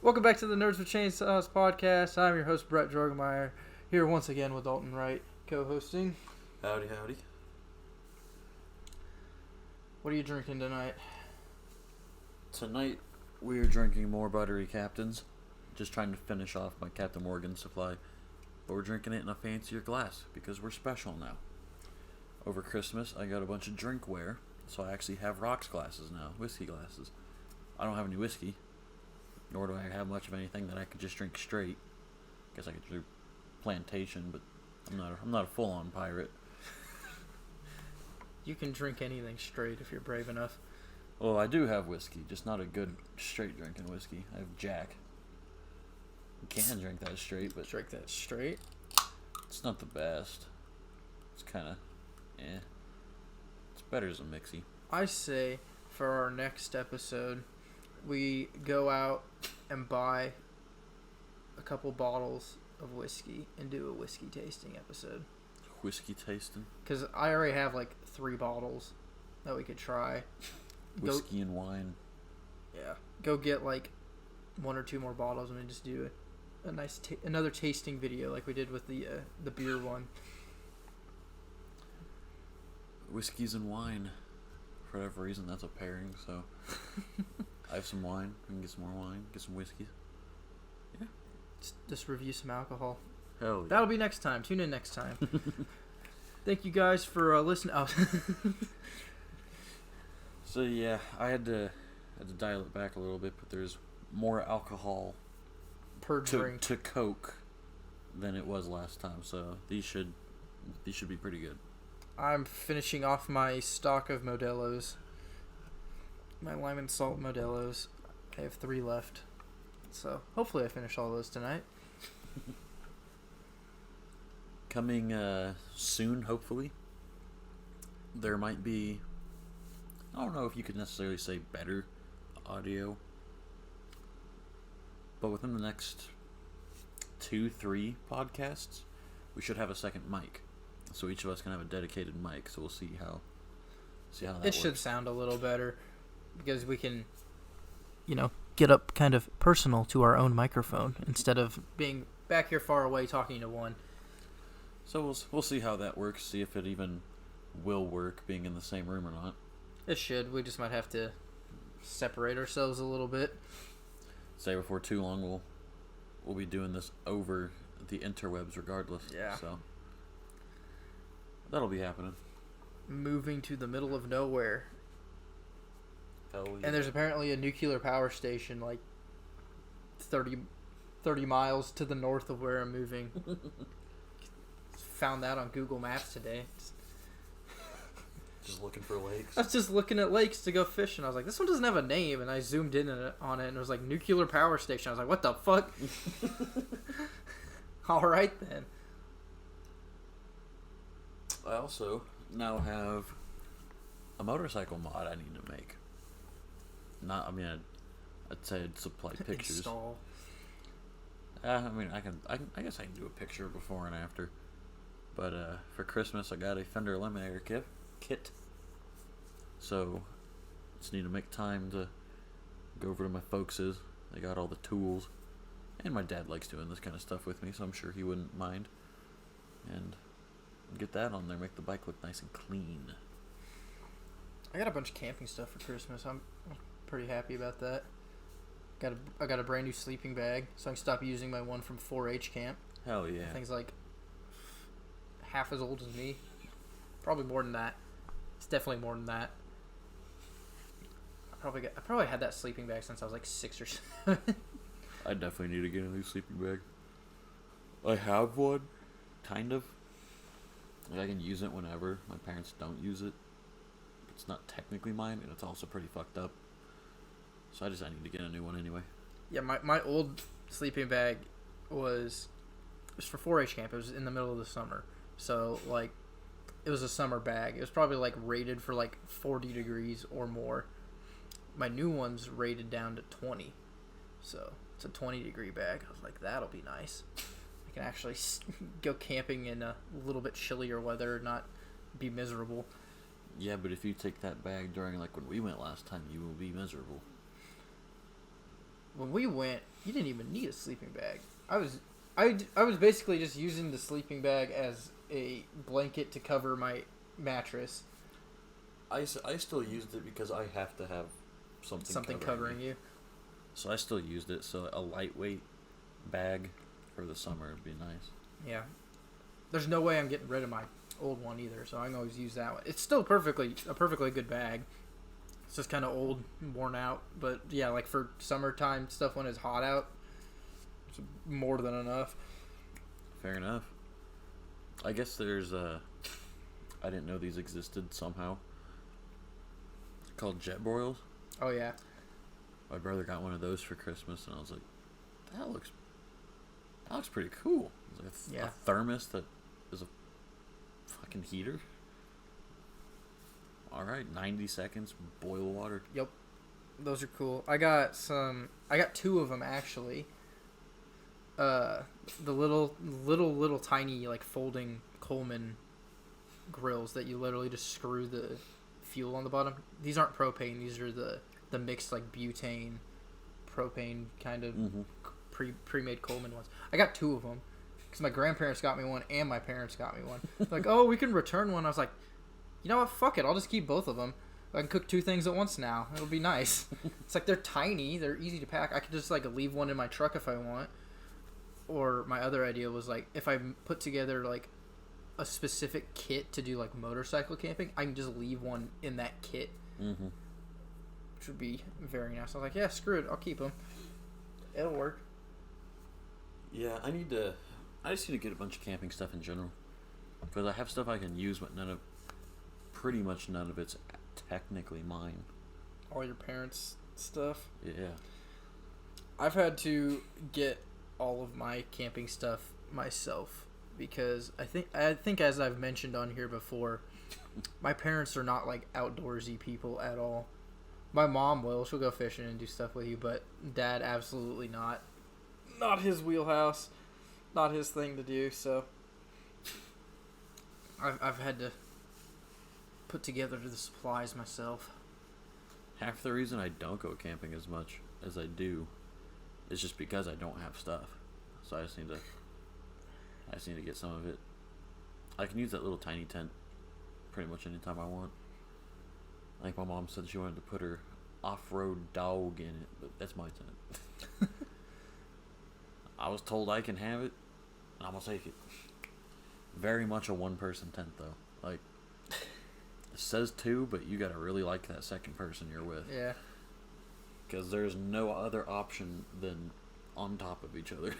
Welcome back to the Nerds with Chainsaws podcast. I'm your host, Brett Drogemeyer, here once again with Dalton Wright, co-hosting. Howdy, howdy. What are you drinking tonight? Tonight, we're drinking more Buttery Captains. Just trying to finish off my Captain Morgan supply. But we're drinking it in a fancier glass, because we're special now. Over Christmas, I got a bunch of drinkware, so I actually have rocks glasses now, whiskey glasses. I don't have any whiskey, nor do I have much of anything that I could just drink straight. Guess I could do plantation, but I'm not a full-on pirate. You can drink anything straight if you're brave enough. Well, I do have whiskey, just not a good straight drinking whiskey. I have Jack. You can drink that straight, but Drink that straight? it's not the best. It's kind of, It's better as a mixie. I say for our next episode, we go out and buy a couple bottles of whiskey and do a whiskey tasting episode. Whiskey tasting? Because I already have like 3 bottles that we could try. Whiskey and wine. Yeah. Go get like 1 or 2 more bottles and we just do a nice another tasting video like we did with the beer one. Whiskeys and wine. For whatever reason, that's a pairing, so... I have some wine. We can get some more wine. Get some whiskey. Yeah. Just review some alcohol. Hell yeah. That'll be next time. Tune in next time. Thank you guys for listening. Oh. So yeah, I had to dial it back a little bit, but there's more alcohol Per drink. to Coke than it was last time, so these should be pretty good. I'm finishing off my stock of Modelo's. My lime and salt Modelo's. I have 3 left. So hopefully I finish all those tonight. Coming soon, hopefully, there might be, I don't know if you could necessarily say better audio, but within the next 2-3 podcasts, we should have a second mic. So each of us can have a dedicated mic, so we'll see how that It works. should sound a little better because we can, get up kind of personal to our own microphone instead of being back here far away talking to one. So we'll see how that works, see if it even will work being in the same room or not. It should. We just might have to separate ourselves a little bit. Say before too long we'll be doing this over the interwebs regardless. Yeah. So that'll be happening. Moving to the middle of nowhere. Hell yeah. And there's apparently a nuclear power station like 30 miles to the north of where I'm moving. Found that on Google Maps today. Just looking for lakes. I was just looking at lakes to go fishing. I was like, this one doesn't have a name. And I zoomed in on it and it was like nuclear power station. I was like, what the fuck? Alright then. I also now have a motorcycle mod I need to make. I'd say I'd supply pictures. Install. I guess I can do a picture before and after. But for Christmas, I got a fender eliminator kit. So just need to make time to go over to my folks's. They got all the tools, and my dad likes doing this kind of stuff with me, so I'm sure he wouldn't mind. And get that on there, make the bike look nice and clean. I got a bunch of camping stuff for Christmas. I'm pretty happy about that. I got a brand new sleeping bag, so I can stop using my one from 4-H camp. Hell yeah. That thing's like half as old as me. Probably more than that. It's definitely more than that. I probably had that sleeping bag since I was like 6 or 7. I definitely need to get a new sleeping bag. I have one, kind of. I can use it whenever. My parents don't use it. It's not technically mine, and it's also pretty fucked up. So I need to get a new one anyway. Yeah, my old sleeping bag was for 4-H camp. It was in the middle of the summer. So, like, it was a summer bag. It was probably, like, rated for, like, 40 degrees or more. My new one's rated down to 20. So, it's a 20-degree bag. I was like, that'll be nice. I can actually go camping in a little bit chillier weather and not be miserable. Yeah, but if you take that bag during, like, when we went last time, you will be miserable. When we went, You didn't even need a sleeping bag. I was basically just using the sleeping bag as a blanket to cover my mattress. I still used it because I have to have something Covering you. So I still used it. So a lightweight bag for the summer would be nice. Yeah. There's no way I'm getting rid of my old one either, so I can always use that one. It's still a perfectly good bag. It's just kind of old and worn out. But yeah, like for summertime stuff when it's hot out, it's more than enough. Fair enough. I guess there's I didn't know these existed somehow. Called jet boils. Oh yeah. My brother got one of those for Christmas, and I was like, that looks pretty cool. It's like a thermos that is a fucking heater. All right, 90 seconds, boil water. Yep. Those are cool. I got two of them actually. The little tiny like folding Coleman grills that you literally just screw the fuel on the bottom. These aren't propane. These are the mixed like butane, propane kind of pre-made Coleman ones. I got two of them because my grandparents got me one and my parents got me one. Like, oh, we can return one. I was like, you know what? Fuck it. I'll just keep both of them. I can cook two things at once now. It'll be nice. It's like they're tiny. They're easy to pack. I could just like leave one in my truck if I want. Or my other idea was like if I put together like a specific kit to do like motorcycle camping, I can just leave one in that kit. Mm-hmm. Which would be very nice. I was like, yeah, screw it. I'll keep them. It'll work. Yeah, I just need to get a bunch of camping stuff in general. Because I have stuff I can use, but pretty much none of it's technically mine. All your parents' stuff? Yeah. I've had to get all of my camping stuff myself because I think as I've mentioned on here before, my parents are not like outdoorsy people at all. My mom will. She'll go fishing and do stuff with you, but Dad absolutely not. Not his wheelhouse. Not his thing to do, so I've had to put together the supplies myself. Half the reason I don't go camping as much as I do is just because I don't have stuff. So I just need to get some of it. I can use that little tiny tent pretty much anytime I want. I think my mom said she wanted to put her off-road dog in it, but that's my tent. I was told I can have it, and I'm gonna take it. Very much a one-person tent, though. Like, it says two, but you gotta really like that second person you're with. Yeah. Because there's no other option than on top of each other.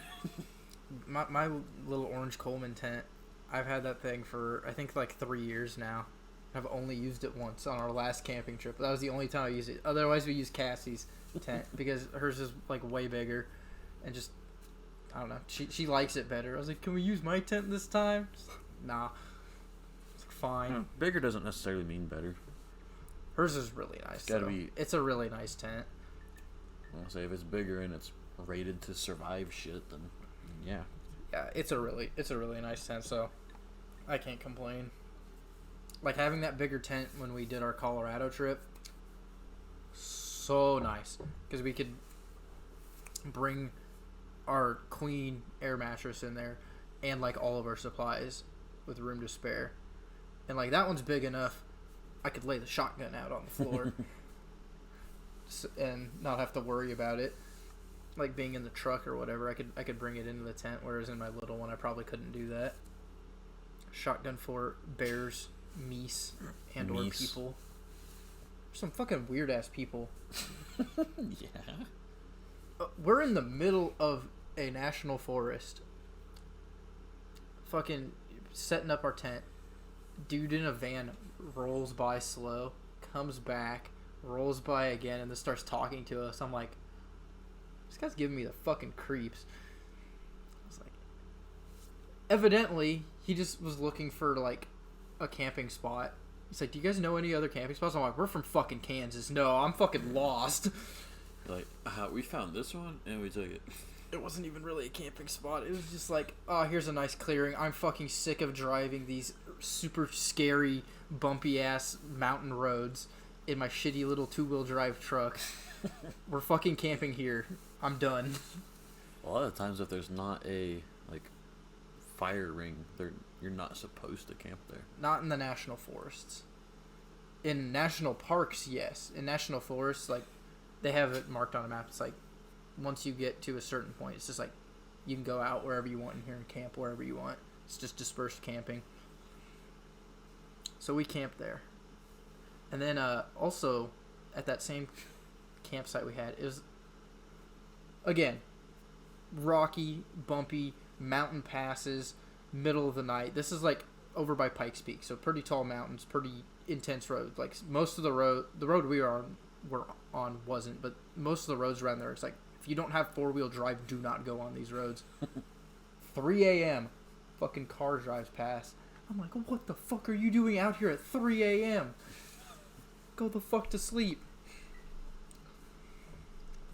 my little orange Coleman tent, I've had that thing for, I think, like 3 years now. I've only used it once on our last camping trip. That was the only time I used it. Otherwise, we used Cassie's tent because hers is, like, way bigger. And just, I don't know. She likes it better. I was like, can we use my tent this time? Nah. It's like, fine. Bigger doesn't necessarily mean better. Hers is really nice. It's a really nice tent. I'll say if it's bigger and it's rated to survive shit, then yeah. Yeah, it's a really nice tent, so I can't complain. Like, having that bigger tent when we did our Colorado trip, so nice. Because we could bring our queen air mattress in there and, like, all of our supplies with room to spare. And, like, that one's big enough I could lay the shotgun out on the floor and not have to worry about it. Like, being in the truck or whatever, I could bring it into the tent, whereas in my little one I probably couldn't do that. Shotgun for bears, meese, and or people. Some fucking weird ass people. Yeah. We're in the middle of a national forest. Fucking setting up our tent. Dude in a van rolls by slow, comes back, rolls by again, and then starts talking to us. I'm like, this guy's giving me the fucking creeps. I was like, evidently, he just was looking for, like, a camping spot. He's like, do you guys know any other camping spots? I'm like, we're from fucking Kansas. No, I'm fucking lost. Like, we found this one, and we took it. It wasn't even really a camping spot. It was just like, oh, here's a nice clearing. I'm fucking sick of driving these super scary, bumpy-ass mountain roads in my shitty little two-wheel drive truck. We're fucking camping here. I'm done. A lot of times, if there's not a like fire ring, you're not supposed to camp there. Not in the national forests. In national parks, yes. In national forests, like, they have it marked on a map. It's like, once you get to a certain point, it's just like, you can go out wherever you want in here and camp wherever you want. It's just dispersed camping. So we camped there. And then, also, at that same campsite we had, it was, again, rocky, bumpy, mountain passes, middle of the night. This is, like, over by Pikes Peak, so pretty tall mountains, pretty intense road. Like, most of the road we were on wasn't, but most of the roads around there, it's like, if you don't have four-wheel drive, do not go on these roads. 3 a.m. fucking car drives past. I'm like, what the fuck are you doing out here at 3 a.m.? Go the fuck to sleep.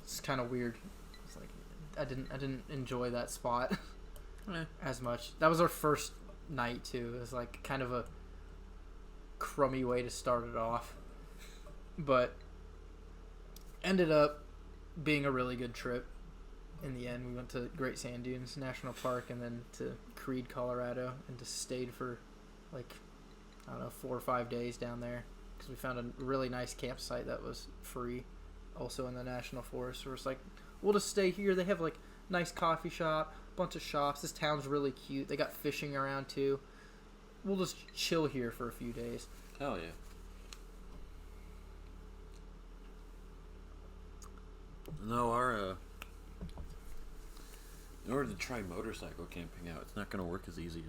It's kind of weird. It's like, I didn't enjoy that spot as much. That was our first night too. It was like kind of a crummy way to start it off, but ended up being a really good trip. In the end, we went to Great Sand Dunes National Park and then to Creede, Colorado, and just stayed for like, I don't know, 4 or 5 days down there because we found a really nice campsite that was free, also in the national forest. So it's like, we'll just stay here. They have like nice coffee shop, bunch of shops. This town's really cute. They got fishing around too. We'll just chill here for a few days. Hell yeah. No, in order to try motorcycle camping out, it's not going to work as easy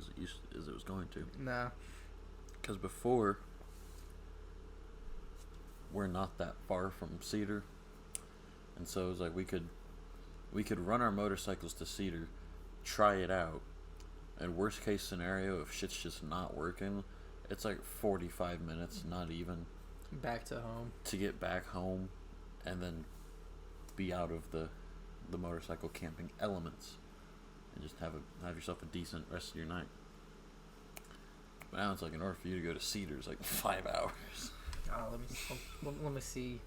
as it was going to. Nah. Because before, we're not that far from Cedar, and so it was like we could run our motorcycles to Cedar, try it out, and worst case scenario, if shit's just not working, it's like 45 minutes, not even, back to home, to get back home, and then be out of the motorcycle camping elements, and just have yourself a decent rest of your night. But now it's like, in order for you to go to Cedar, it's like 5 hours. Let me see.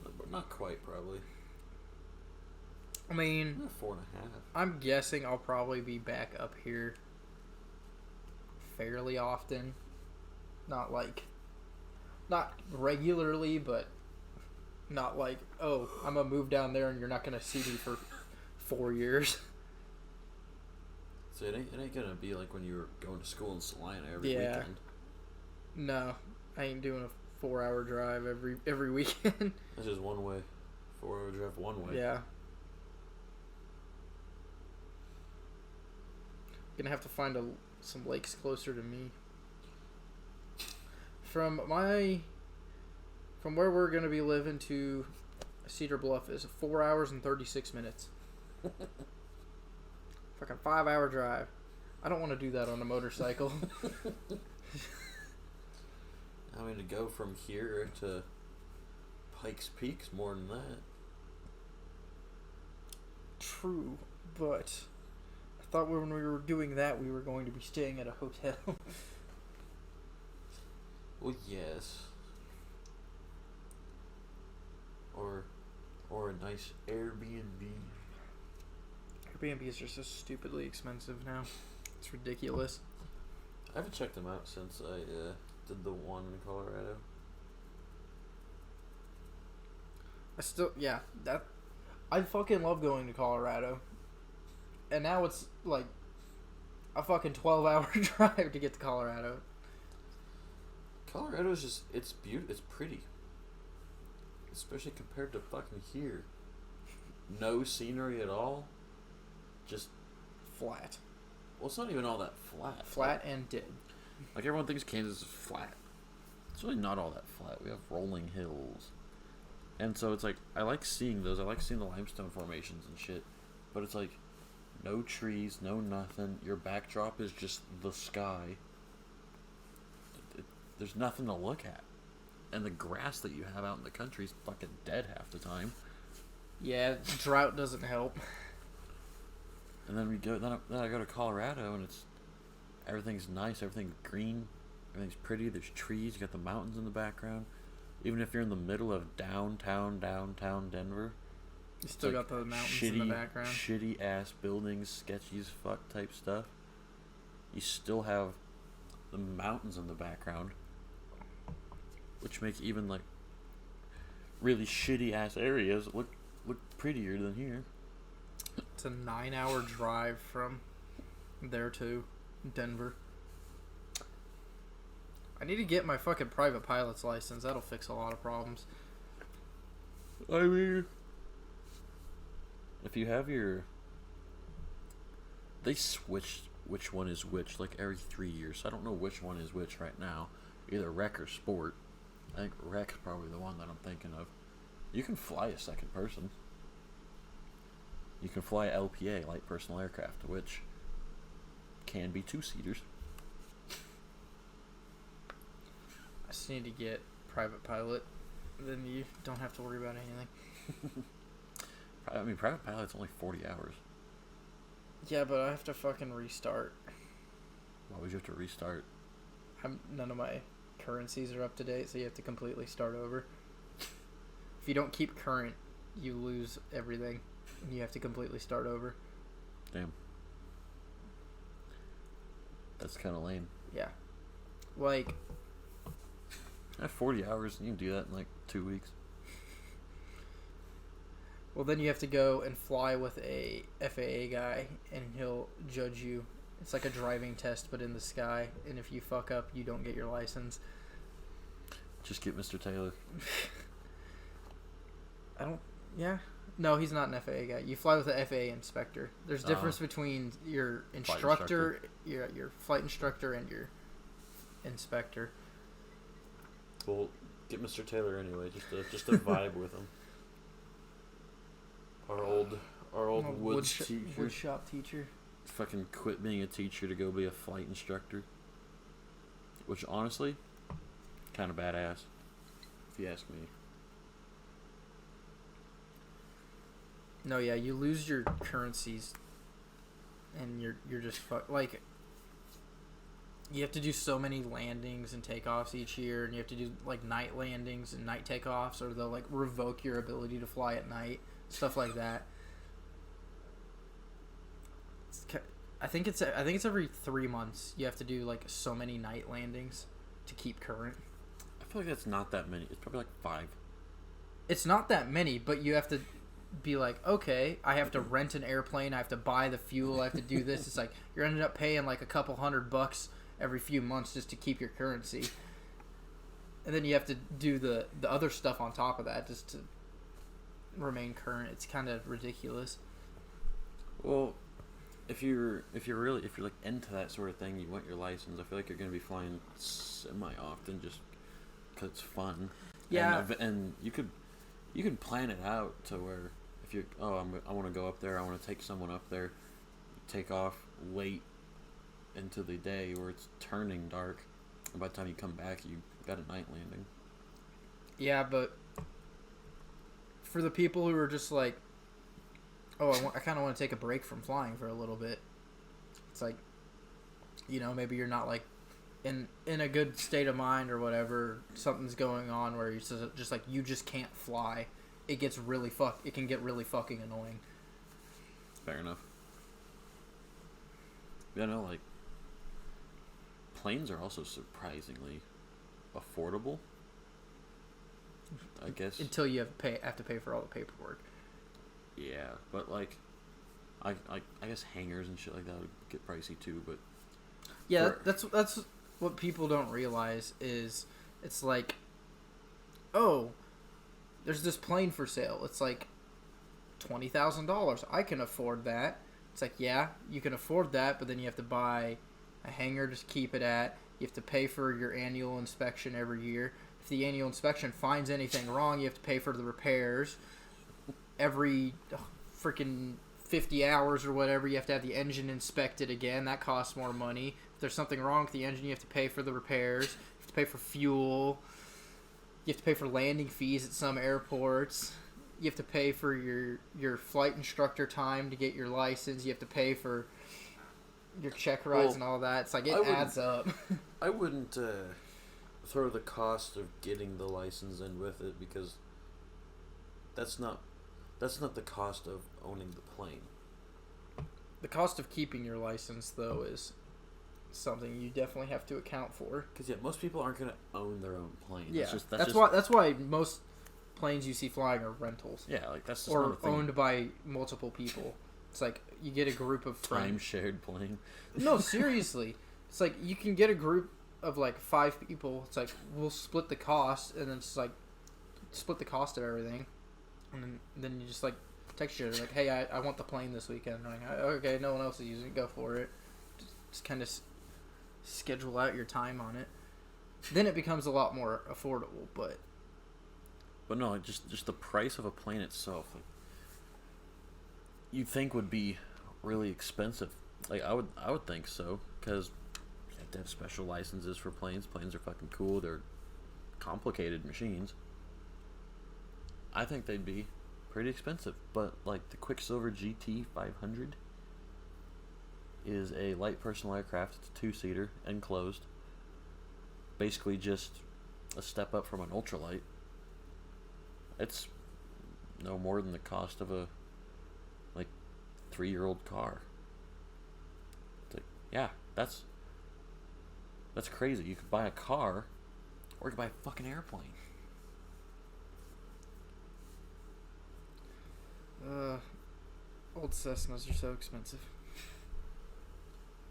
But not quite, probably. I mean, 4.5. I'm guessing I'll probably be back up here fairly often. Not regularly, but not like, oh, I'm gonna move down there and you're not gonna see me for 4 years. So it ain't gonna be like when you were going to school in Salina every Yeah. weekend. No, I ain't doing a 4-hour drive every weekend. That's just one way. 4-hour drive one way. Yeah. Gonna have to find some lakes closer to me. From where we're gonna be living to Cedar Bluff is 4 hours and 36 minutes. Fucking 5-hour drive. I don't want to do that on a motorcycle. I mean, to go from here to Pikes Peak's more than that. True, but I thought when we were doing that, we were going to be staying at a hotel. Well, yes. Or a nice Airbnb. Airbnb is just so stupidly expensive now. It's ridiculous. I haven't checked them out since I did the one in Colorado. I fucking love going to Colorado. And now it's like a fucking 12-hour drive to get to Colorado. Colorado is just, it's beautiful, it's pretty. Especially compared to fucking here. No scenery at all. Just flat. Well, it's not even all that flat. Flat and dead. Like, everyone thinks Kansas is flat. It's really not all that flat. We have rolling hills. And so it's like, I like seeing those. I like seeing the limestone formations and shit. But it's like, no trees, no nothing. Your backdrop is just the sky. There's nothing to look at. And the grass that you have out in the country is fucking dead half the time. Yeah, drought doesn't help. And then then I go to Colorado, and everything's nice, everything's green, everything's pretty. There's trees, you got the mountains in the background. Even if you're in the middle of downtown Denver, You still got the mountains in the background. Shitty ass buildings, sketchy as fuck type stuff. You still have the mountains in the background, which make even like really shitty ass areas look prettier than here. It's a 9-hour drive from there to Denver. I need to get my fucking private pilot's license. That'll fix a lot of problems. I mean, if you have your... They switched which one is which like every 3 years. I don't know which one is which right now. Either rec or sport. I think rec is probably the one that I'm thinking of. You can fly a second person. You can fly LPA, light personal aircraft, which can be 2-seaters. I just need to get private pilot. Then you don't have to worry about anything. I mean, private pilot's only 40 hours. Yeah, but I have to fucking restart. Why would you have to restart? None of my currencies are up to date, so you have to completely start over. If you don't keep current, you lose everything. And you have to completely start over. Damn. That's kind of lame. Yeah. Like... I have 40 hours, and you can do that in like 2 weeks. Well, then you have to go and fly with a FAA guy, and he'll judge you. It's like a driving test, but in the sky. And if you fuck up, you don't get your license. Just get Mr. Taylor. I don't... Yeah. No, he's not an FAA guy. You fly with an FAA inspector. There's a difference between your instructor, your flight instructor, and your inspector. Well, get Mr. Taylor anyway, just to vibe with him. Our old wood shop teacher. Fucking quit being a teacher to go be a flight instructor. Which honestly, kind of badass, if you ask me. No, yeah, you lose your currencies, and you're just like. You have to do so many landings and takeoffs each year, and you have to do like night landings and night takeoffs, or they'll like revoke your ability to fly at night, stuff like that. I think it's every 3 months you have to do like so many night landings to keep current. I feel like that's not that many. It's probably like 5. It's not that many, but you have to be like, okay, I have to rent an airplane, I have to buy the fuel, I have to do this. It's like you're ended up paying like a couple $100 every few months just to keep your currency, and then you have to do the other stuff on top of that just to remain current. It's kind of ridiculous. Well, if you're like into that sort of thing, you want your license. I feel like you're gonna be flying semi often just because it's fun. Yeah, and you can plan it out to where if you I want to go up there, I want to take someone up there, take off late into the day where it's turning dark, and by the time you come back, you got a night landing. Yeah, but for the people who are just like, oh, I kind of want to take a break from flying for a little bit. It's like, you know, maybe you're not like in a good state of mind or whatever. Something's going on where you just like you just can't fly. It can get really fucking annoying. Fair enough. Yeah, no, like planes are also surprisingly affordable, I guess. Until you have to pay for all the paperwork. Yeah, but like, I guess hangars and shit like that would get pricey too. But yeah, that's what people don't realize is it's like, oh, there's this plane for sale. It's like $20,000. I can afford that. It's like, yeah, you can afford that, but then you have to buy a hangar to keep it at. You have to pay for your annual inspection every year. If the annual inspection finds anything wrong, you have to pay for the repairs. Every freaking 50 hours or whatever, you have to have the engine inspected again. That costs more money. If there's something wrong with the engine, you have to pay for the repairs. You have to pay for fuel. You have to pay for landing fees at some airports. You have to pay for your flight instructor time to get your license. You have to pay for your check rides and all that. It's like it adds up. I wouldn't throw the cost of getting the license in with it because that's not That's not the cost of owning the plane. The cost of keeping your license, though, is something you definitely have to account for. Because most people aren't going to own their own plane. Yeah, That's that's why most planes you see flying are rentals. Yeah, like that's just or not a thing. Owned by multiple people. It's like you get a group of friends. Time-shared plane. No, seriously. It's like you can get a group of like 5 people. It's like we'll split the cost, and then it's like split the cost of everything, and then you just like text you like, hey, I want the plane this weekend. I'm like, okay, no one else is using it. Go for it. Just kind of schedule out your time on it. Then it becomes a lot more affordable, but no, like just the price of a plane itself, like, you'd think would be really expensive. Like I would think so, because you have to have special licenses for planes. Planes are fucking cool. They're complicated machines. I think they'd be pretty expensive, but like the Quicksilver GT 500 is a light personal aircraft. It's a 2-seater, enclosed. Basically just a step up from an ultralight. It's no more than the cost of a 3-year-old car. It's like, yeah, that's crazy. You could buy a car, or you could buy a fucking airplane. Old Cessnas are so expensive.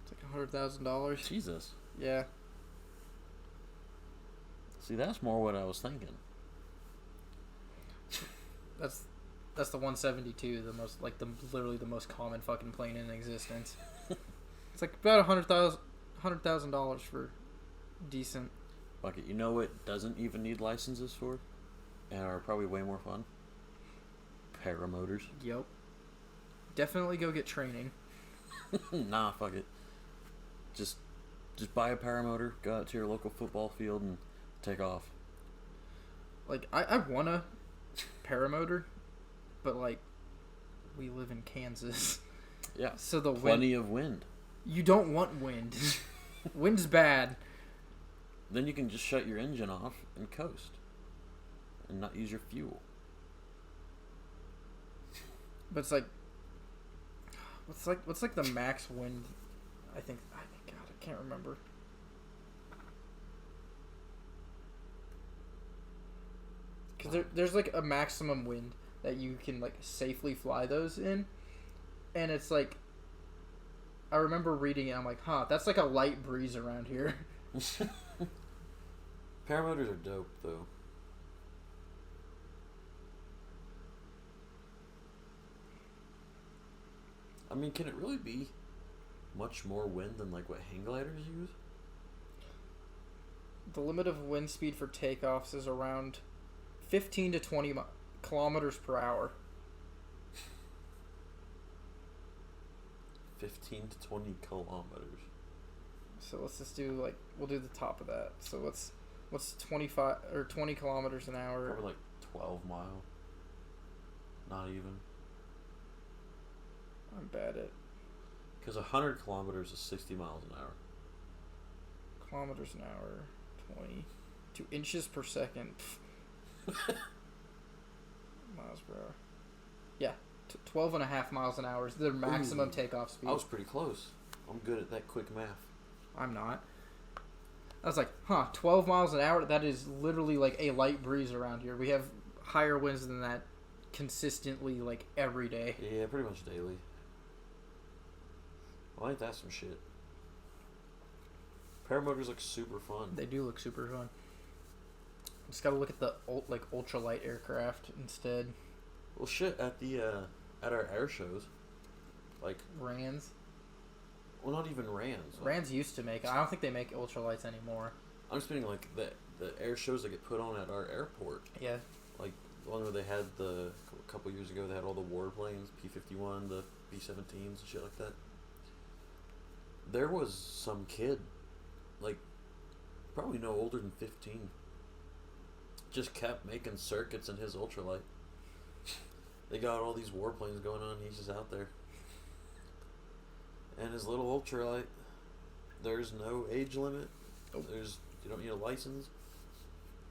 It's like $100,000. Jesus. Yeah. See, that's more what I was thinking. That's the 172, the most literally the most common fucking plane in existence. It's like about $100,000 for decent. Fuck it. You know what doesn't even need licenses for, and are probably way more fun? Paramotors. Yep. Definitely go get training. Nah, fuck it. Just buy a paramotor, go out to your local football field, and take off. Like I want a paramotor, but like we live in Kansas. Yeah. So the plenty of wind. You don't want wind. Wind's bad. Then you can just shut your engine off and coast, and not use your fuel. But it's like, what's like the max wind? I think God, I can't remember. Because there's like a maximum wind that you can like safely fly those in, and it's like, I remember reading it. I'm like, that's like a light breeze around here. Paramotors are dope, though. I mean, can it really be much more wind than like what hang gliders use? The limit of wind speed for takeoffs is around 15 to 20 kilometers per hour. 15 to 20 kilometers. So let's just do we'll do the top of that. So what's 25 or 20 kilometers an hour? Probably like 12 mile. Not even. I'm bad at. Because 100 kilometers is 60 miles an hour. Kilometers an hour, 22 inches per second. Miles per hour. Yeah, 12 and a half miles an hour is their maximum takeoff speed. I was pretty close. I'm good at that quick math. I'm not. I was like, 12 miles an hour? That is literally like a light breeze around here. We have higher winds than that consistently, like, every day. Yeah, pretty much daily. Well, ain't that some shit? Paramotors look super fun. They do look super fun. Just gotta look at the ultralight aircraft instead. Well, shit, at the at our air shows, like Rands. Well, not even Rands. Rands used to make. I don't think they make ultralights anymore. I'm just meaning like the air shows that get put on at our airport. Yeah. Like the one where they had a couple years ago, they had all the warplanes, P-51, the B-17s, and shit like that. There was some kid, like, probably no older than 15, just kept making circuits in his ultralight. They got all these warplanes going on, he's just out there. And his little ultralight, there's no age limit. You don't need a license.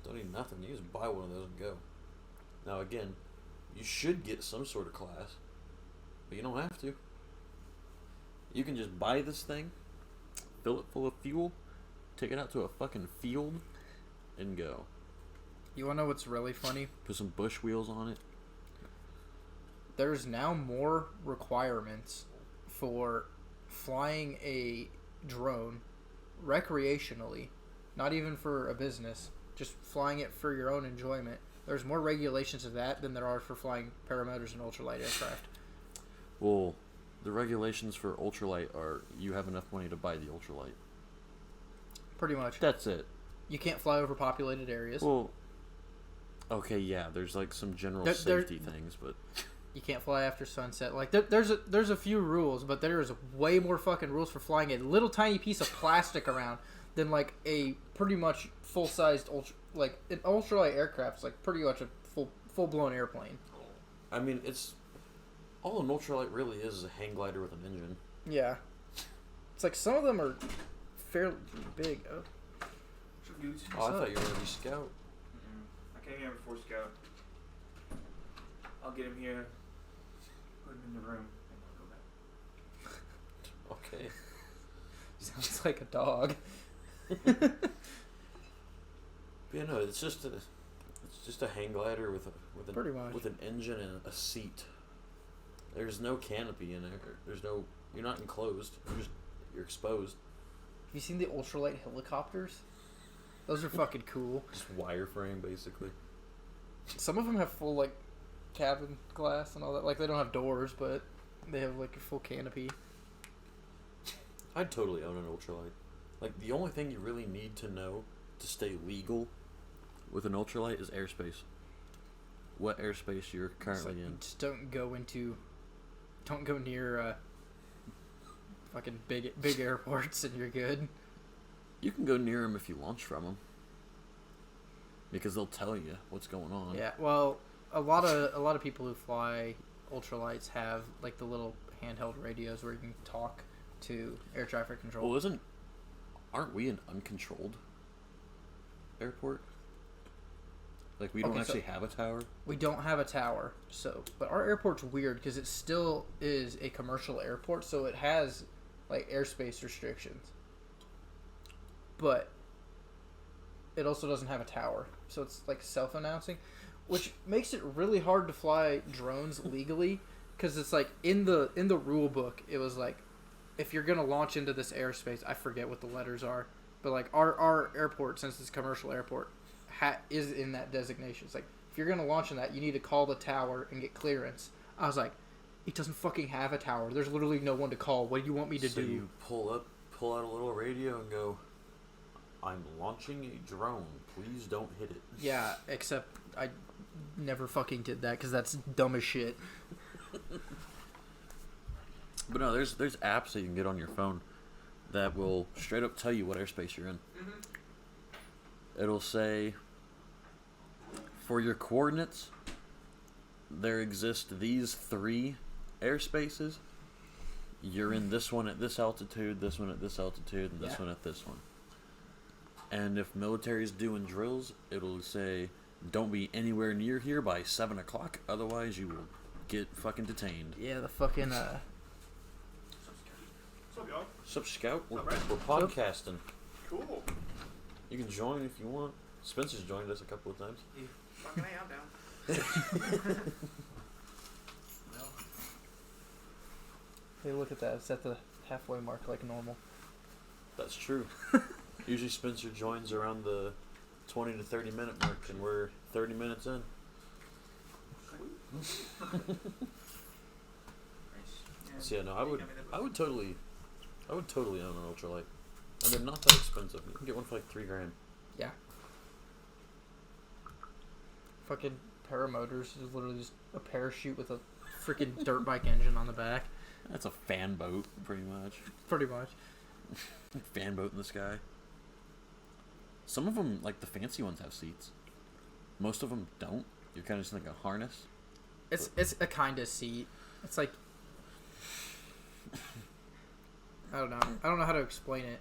Don't need nothing. You just buy one of those and go. Now again, You should get some sort of class, but you don't have to. You can just buy this thing, fill it full of fuel, take it out to a fucking field, and go. You wanna know what's really funny? Put some bush wheels on it. There's now more requirements for flying a drone recreationally, not even for a business, just flying it for your own enjoyment. There's more regulations of that than there are for flying paramotors and ultralight aircraft. Well, the regulations for ultralight are you have enough money to buy the ultralight. Pretty much. That's it. You can't fly over populated areas. Well, okay, yeah, there's like some general safety things, but you can't fly after sunset. Like there's a few rules, but there is way more fucking rules for flying a little tiny piece of plastic around than like a pretty much full-sized an ultralight aircraft is like pretty much a full-blown airplane. I mean, it's all an ultralight really is a hang glider with an engine. Yeah, it's like some of them are fairly big. Oh, I thought you were gonna be Scout. I came here before Scout. I'll get him here, put him in the room, and I'll go back. Okay. Sounds like a dog. Yeah, no, it's just a hang glider with an engine and a seat. There's no canopy in there. You're not enclosed. You're exposed. Have you seen the ultralight helicopters? Those are fucking cool. Just wireframe, basically. Some of them have full like cabin glass and all that. Like they don't have doors, but they have like a full canopy. I'd totally own an ultralight. Like the only thing you really need to know to stay legal with an ultralight is airspace. What airspace you're currently in. Just don't go near fucking big airports and you're good. You can go near them if you launch from them, because they'll tell you what's going on. Yeah, well, a lot of people who fly ultralights have like the little handheld radios where you can talk to air traffic control. Well, aren't we an uncontrolled airport? Like we don't actually have a tower. We don't have a tower, but our airport's weird because it still is a commercial airport, so it has like airspace restrictions. But it also doesn't have a tower, so it's like self-announcing, which makes it really hard to fly drones legally because it's like in the rule book it was like if you're gonna launch into this airspace, I forget what the letters are, but like our airport, since it's a commercial airport, is in that designation. It's like if you're gonna launch in that, you need to call the tower and get clearance. I was like, it doesn't fucking have a tower. There's literally no one to call. What do you want me to do? So you pull out a little radio and go, I'm launching a drone. Please don't hit it. Yeah, except I never fucking did that because that's dumb as shit. But no, there's apps that you can get on your phone that will straight up tell you what airspace you're in. Mm-hmm. It'll say, for your coordinates, there exist these 3 airspaces. You're in this one at this altitude, this one at this altitude, and this one at this one. And if military's doing drills, it'll say, don't be anywhere near here by 7 o'clock, otherwise you will get fucking detained. Yeah, the fucking, What's up, y'all? What's up, Scout? We're All right. podcasting. Cool. You can join if you want. Spencer's joined us a couple of times. Yeah. Fucking A, I'm down. Well, hey, look at that. It's at the halfway mark like normal. That's true. Usually Spencer joins around the 20 to 30 minute mark, and we're 30 minutes in. nice. So yeah, no, I would totally own an ultralight. And they're not that expensive. You can get one for like $3,000. Yeah. Fucking paramotors is literally just a parachute with a freaking dirt bike engine on the back. That's a fan boat, pretty much. Pretty much. Fan boat in the sky. Some of them, like the fancy ones, have seats. Most of them don't. You're kind of just like a harness. It's a kind of seat. It's like I don't know how to explain it.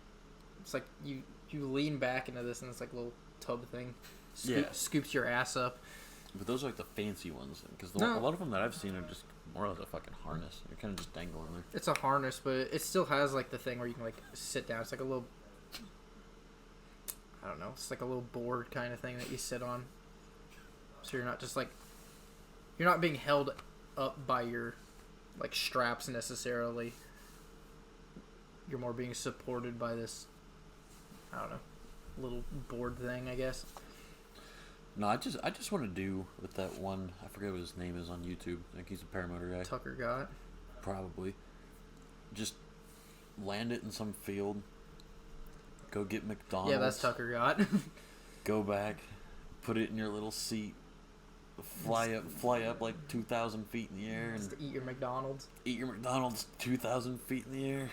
It's like you lean back into this and it's like a little tub thing. Scoops your ass up. But those are like the fancy ones, because No. a lot of them that I've seen are just more like a fucking harness. You're kind of just dangling there. It's a harness, but it still has like the thing where you can like sit down. It's like a little, I don't know, it's like a little board kind of thing that you sit on. So you're not just like, you're not being held up by your like straps necessarily. You're more being supported by this, I don't know, little board thing, I guess. No, I just want to do with that one. I forget what his name is on YouTube. I think he's a paramotor guy. Tucker got. Probably. Just land it in some field. Go get McDonald's. Yeah, that's Tucker got. Go back. Put it in your little seat. Fly up like 2,000 feet in the air and Just eat your McDonald's. eat your McDonald's 2,000 feet in the air.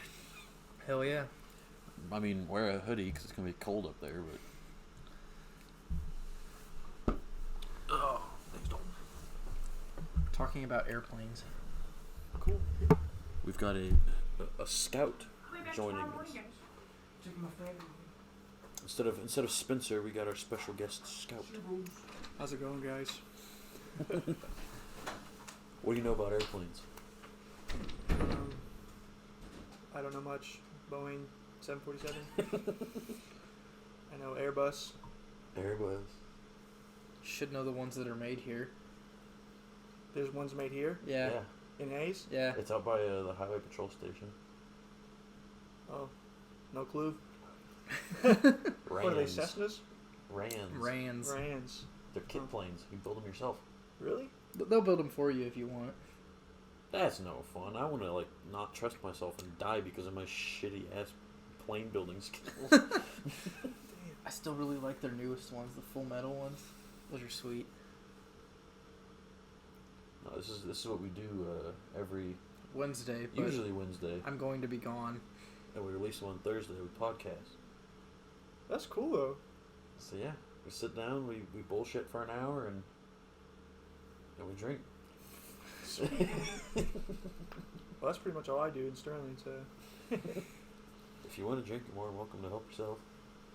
Hell yeah. I mean, wear a hoodie because it's gonna be cold up there, but. Oh, thanks, Dalton. Talking about airplanes. Cool. We've got a scout joining us. Instead of Spencer, we got our special guest scout. How's it going, guys? What do you know about airplanes? I don't know much. Boeing 747. I know Airbus. Airbus. Should know the ones that are made here. There's ones made here Yeah. in Hayes. Yeah. It's out by the highway patrol station. Oh, no clue. Rans. What are they, Cessnas? Rans. Rands. They're kit planes. You build them yourself. Really? They'll build them for you if you want. That's no fun. I want to like not trust myself and die because of my shitty ass plane building skills. I still really like their newest ones, the full metal ones. Those are sweet. No, this is what we do every Wednesday, but usually Wednesday, I'm going to be gone. and we release them on Thursday with podcast. That's cool though. So yeah, we sit down, we bullshit for an hour, and we drink. Well, that's pretty much all I do in Sterling. So If you want to drink, you're more than welcome to help yourself.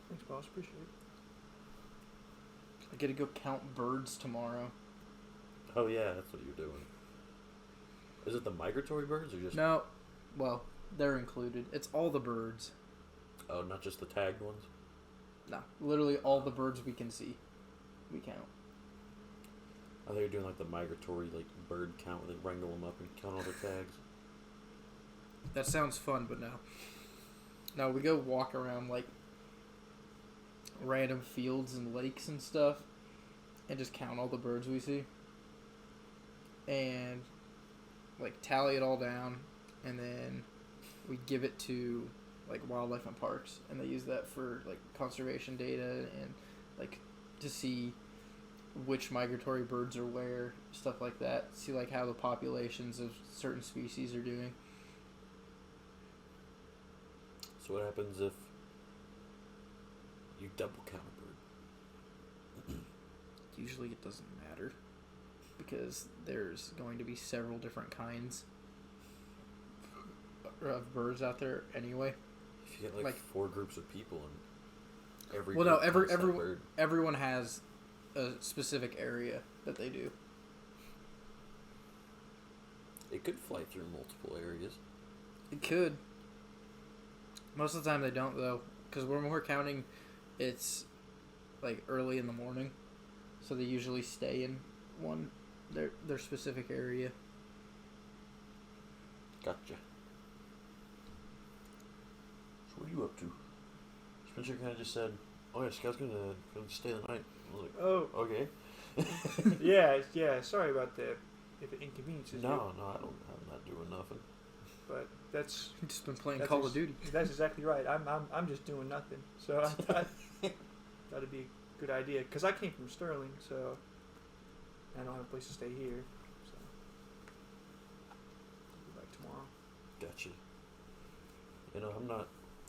thanks, boss. Appreciate it. I get to go count birds tomorrow. Oh yeah, that's what you're doing. Is it the migratory birds or just No, well, they're included. It's all the birds. Oh, not just the tagged ones? No, literally all the birds we can see. We count. I thought you were doing like the migratory like bird count where they wrangle them up and count all their tags. That sounds fun, but no. No, we go walk around like random fields and lakes and stuff and just count all the birds we see. And like tally it all down, and then we give it to like wildlife and parks, and they use that for like conservation data and like to see which migratory birds are where, stuff like that. See like how the populations of certain species are doing. So what happens if you double count a bird? Usually it doesn't matter because there's going to be several different kinds of birds out there anyway. If you get like 4 groups of people and every Well, no, group counts that bird. everyone has a specific area that they do. It could fly through multiple areas. It could. Most of the time they don't though, because when we're counting, it's like early in the morning, so they usually stay in their specific area. Gotcha. So what are you up to? Spencer kind of just said, "Oh yeah, Scout's gonna stay the night." I was like, Oh, "Okay." yeah. Sorry about the if it inconveniences you. No, I'm not doing nothing. But that's We've just been playing That's Call ex- of Duty. that's exactly right. I'm just doing nothing. So I thought that'd be a good idea because I came from Sterling, so I don't have a place to stay here. So I'll be back tomorrow. Gotcha. You know,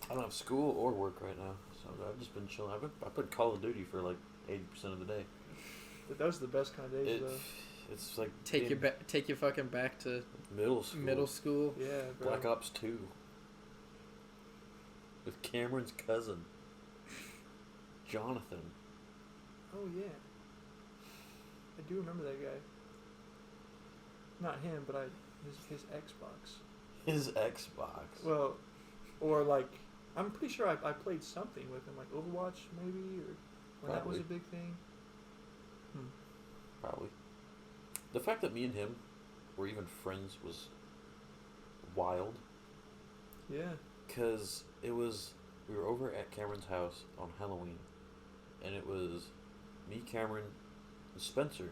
I don't have school or work right now, so I've just been chilling. I played Call of Duty for like 80% of the day. But those are the best kind of days, though. It's like Take being you fucking back to middle school. middle school. Yeah, bro. Black Ops 2 with Cameron's cousin, Jonathan. Oh yeah. I do remember that guy. Not him, but his Xbox. His Xbox. Well, or like, I'm pretty sure I played something with him, like Overwatch maybe, or when that was Probably. a big thing. Probably. The fact that me and him were even friends was wild. Yeah. Because we were over at Cameron's house on Halloween, and it was me, Cameron, and Spencer,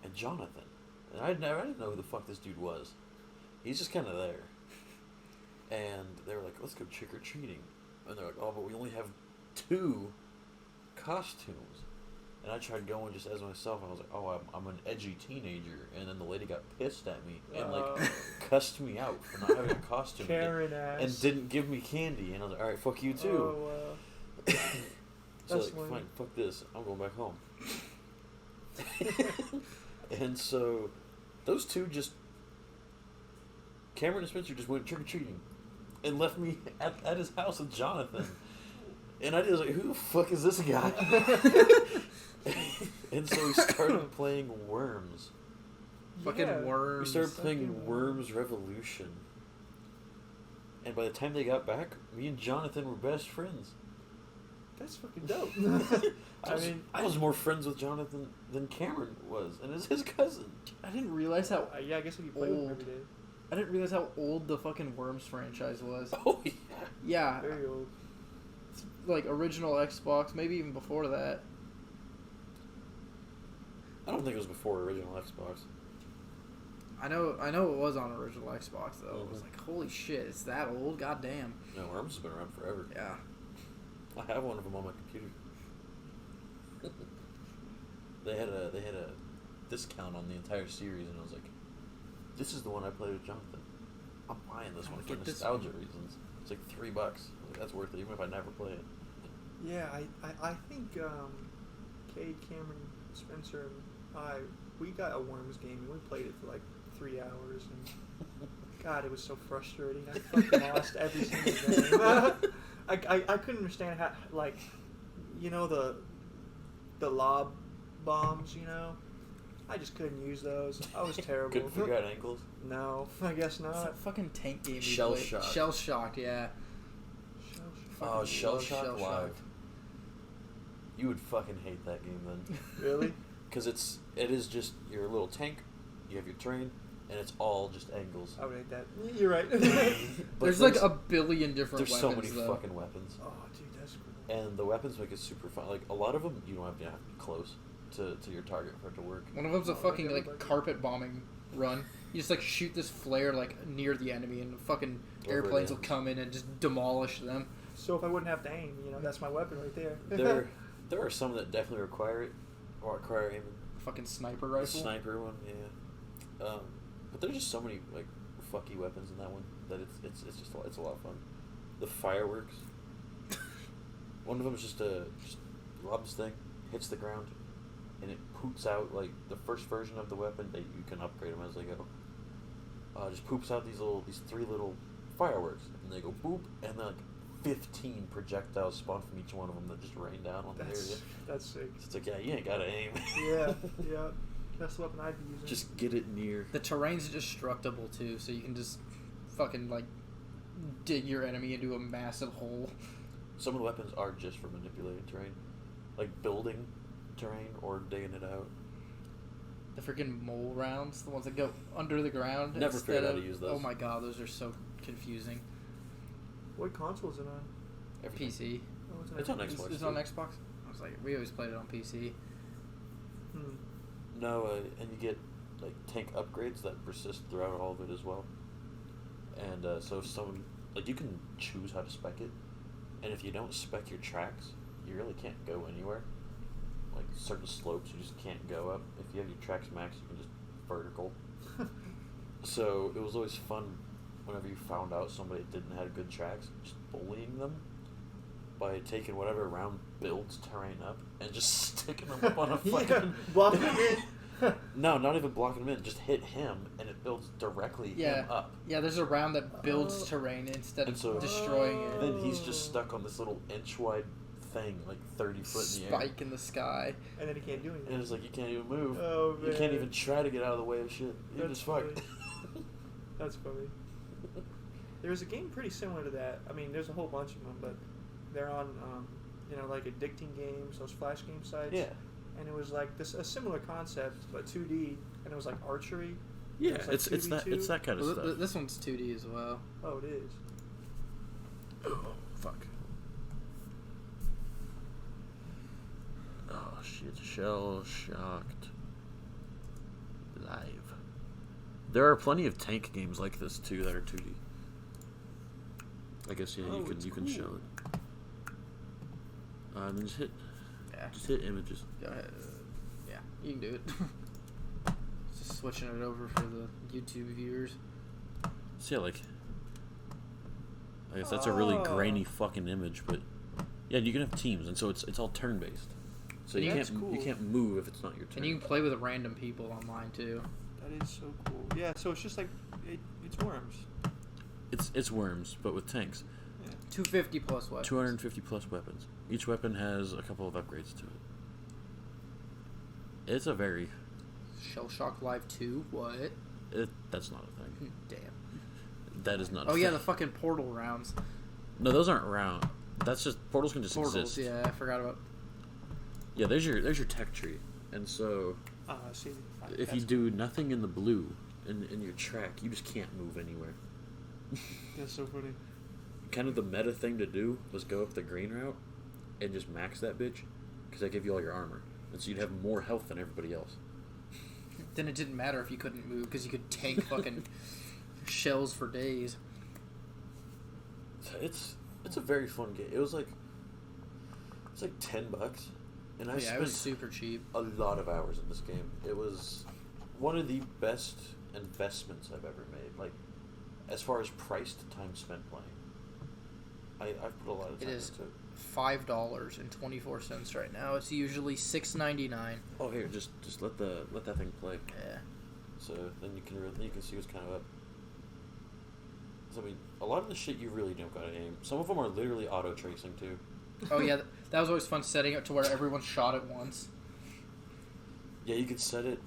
and Jonathan. And I didn't know who the fuck this dude was. He's just kind of there. And they were like, let's go trick-or-treating. And they're like, oh, but we only have 2 costumes. And I tried going just as myself, and I was like, oh, I'm an edgy teenager. And then the lady got pissed at me and, cussed me out for not having a costume. Karen ass. And didn't give me candy. And I was like, alright, fuck you too. Oh, wow. So That's like, lame. fine, fuck this. I'm going back home. And so, those two just... Cameron and Spencer just went trick-or-treating. And left me at his house with Jonathan. And I was like, who the fuck is this guy? And so we started playing Worms. Fucking Worms. We started playing Fucking Worms Revolution. And by the time they got back, me and Jonathan were best friends. That's fucking dope. I was more friends with Jonathan than Cameron was, and it's his cousin. I didn't realize how yeah, I guess if you play with him Old. every day. I didn't realize how old the fucking Worms franchise was. Oh yeah. Yeah, Very old. like original Xbox, maybe even before that. I don't think it was before original Xbox. I know it was on original Xbox though. It was Mhm. like, holy shit, it's that old? God damn. No, Worms has been around forever. Yeah. I have one of them on my computer. They had a discount on the entire series, and I was like, this is the one I played with Jonathan. I'm buying this I'm one gonna for get this nostalgia one. reasons. It's like $3. I was like, that's worth it, even if I never play it. Yeah, I think Cade, Cameron, Spencer, and we got a Worms game and we played it for like 3 hours, and God, it was so frustrating. I fucking lost every single game. I couldn't understand how, like, you know, the lob bombs, you know? I just couldn't use those. I was terrible. Couldn't figure out angles. No, I guess It's not. that fucking tank game. Shell Shock. Shell Shock, yeah. Oh, Fucking Shell love Shock Shell Live. Shock. You would fucking hate that game then. Really? Because it is just your little tank, you have your terrain, and it's all just angles. I would hate that. You're right. But There's like a billion different there's weapons so many though. fucking weapons. Oh, dude, that's cool. And the weapons make it super fun. Like, a lot of them, you don't have to be close to your target for it to work. One of them's a Oh, fucking like like everybody. carpet bombing run. You just like shoot this flare like near the enemy, and fucking Over airplanes the will come in and just demolish them. So if I wouldn't have to aim, you know, that's my weapon right there. There are some that definitely require it, or require aiming. Fucking sniper The rifle. sniper one, yeah. But there's just so many like fucky weapons in that one that it's just it's a lot of fun. The fireworks. One of them is just lobs thing, hits the ground, and it poops out like the first version of the weapon that you can upgrade them as they go. Just poops out these 3 little fireworks, and they go boop, and then like 15 projectiles spawn from each one of them that just rain down on the area. That's sick. So it's like, yeah, you ain't gotta aim. Yeah, yeah. That's the weapon I'd be using. Just get it near. The terrain's destructible too, so you can just fucking like dig your enemy into a massive hole. Some of the weapons are just for manipulating terrain, like building terrain or digging it out. The freaking mole rounds, the ones that go under the ground. Never instead figured out of- to use those. Oh my god, those are so confusing. What console is it on? Everything. PC. Oh, It's on It's, Xbox. it's on Xbox. I was like, we always played it on PC. Hmm. No, and you get like tank upgrades that persist throughout all of it as well. And so if someone like you can choose how to spec it, and if you don't spec your tracks, you really can't go anywhere. Like certain slopes, you just can't go up. If you have your tracks maxed, you can just vertical. So it was always fun whenever you found out somebody didn't have good tracks, just bullying them by taking whatever round builds terrain up and just sticking them up on a fucking... Yeah, blocking it in. No, not even blocking him in. Just hit him, and it builds directly him up. Yeah, there's a round that builds Oh. terrain instead And of so destroying it. then he's just stuck on this little inch-wide thing like 30 foot in the air. Spike in the sky. And then he can't do anything. And it's like you can't even move. Oh, man. You can't even try to get out of the way of shit. You're That's just fucked. funny. That's funny. There's a game pretty similar to that. I mean, there's a whole bunch of them, but they're on, like addicting games, those flash game sites. Yeah. And it was like a similar concept, but 2D, and it was like archery. Yeah, It was like it's that kind of Well, stuff. this one's 2D as well. Oh, it is. Oh, fuck. Oh, shit. Shell shocked. Live. There are plenty of tank games like this, too, that are 2D. I guess, yeah, Oh, you can show it. And then just hit images. Go ahead. Yeah, you can do it. Just switching it over for the YouTube viewers. So, yeah, like, I guess that's a really Oh. grainy fucking image, but yeah, you can have teams, and so it's all turn-based. So you That's can't cool. you can't move if it's not your turn. And you can play with random people online too. That is so cool. Yeah, so it's just like, it's Worms. It's Worms, but with tanks. Yeah. 250 plus weapons. 250 plus weapons. Each weapon has a couple of upgrades to it. It's a very... Shell Shock Live 2? What? That's not a thing. Damn. That is not a Oh thing. yeah, the fucking portal rounds. No, those aren't round. That's just... Portals can just Portals, exist. yeah, I forgot about... Yeah, there's your tech tree. And so... See, if you do nothing in the blue in your track, you just can't move anywhere. That's so funny. Kind of the meta thing to do was go up the green route and just max that bitch, because that gave you all your armor, and so you'd have more health than everybody else. Then it didn't matter if you couldn't move, because you could tank fucking shells for days. It's a very fun game. It's like $10, and I Oh, yeah, it spent was super cheap. a lot of hours in this game. It was one of the best investments I've ever made. Like, as far as price to time spent playing, I've put a lot of time It is into it. $5.24 right now. It's usually $6.99. Oh, here, just let that thing play. Yeah. So then you can see what's kind of up. 'Cause, I mean, a lot of the shit you really don't gotta aim. Some of them are literally auto tracing too. Oh yeah, that was always fun, setting it to where everyone shot at once. Yeah, you can set it.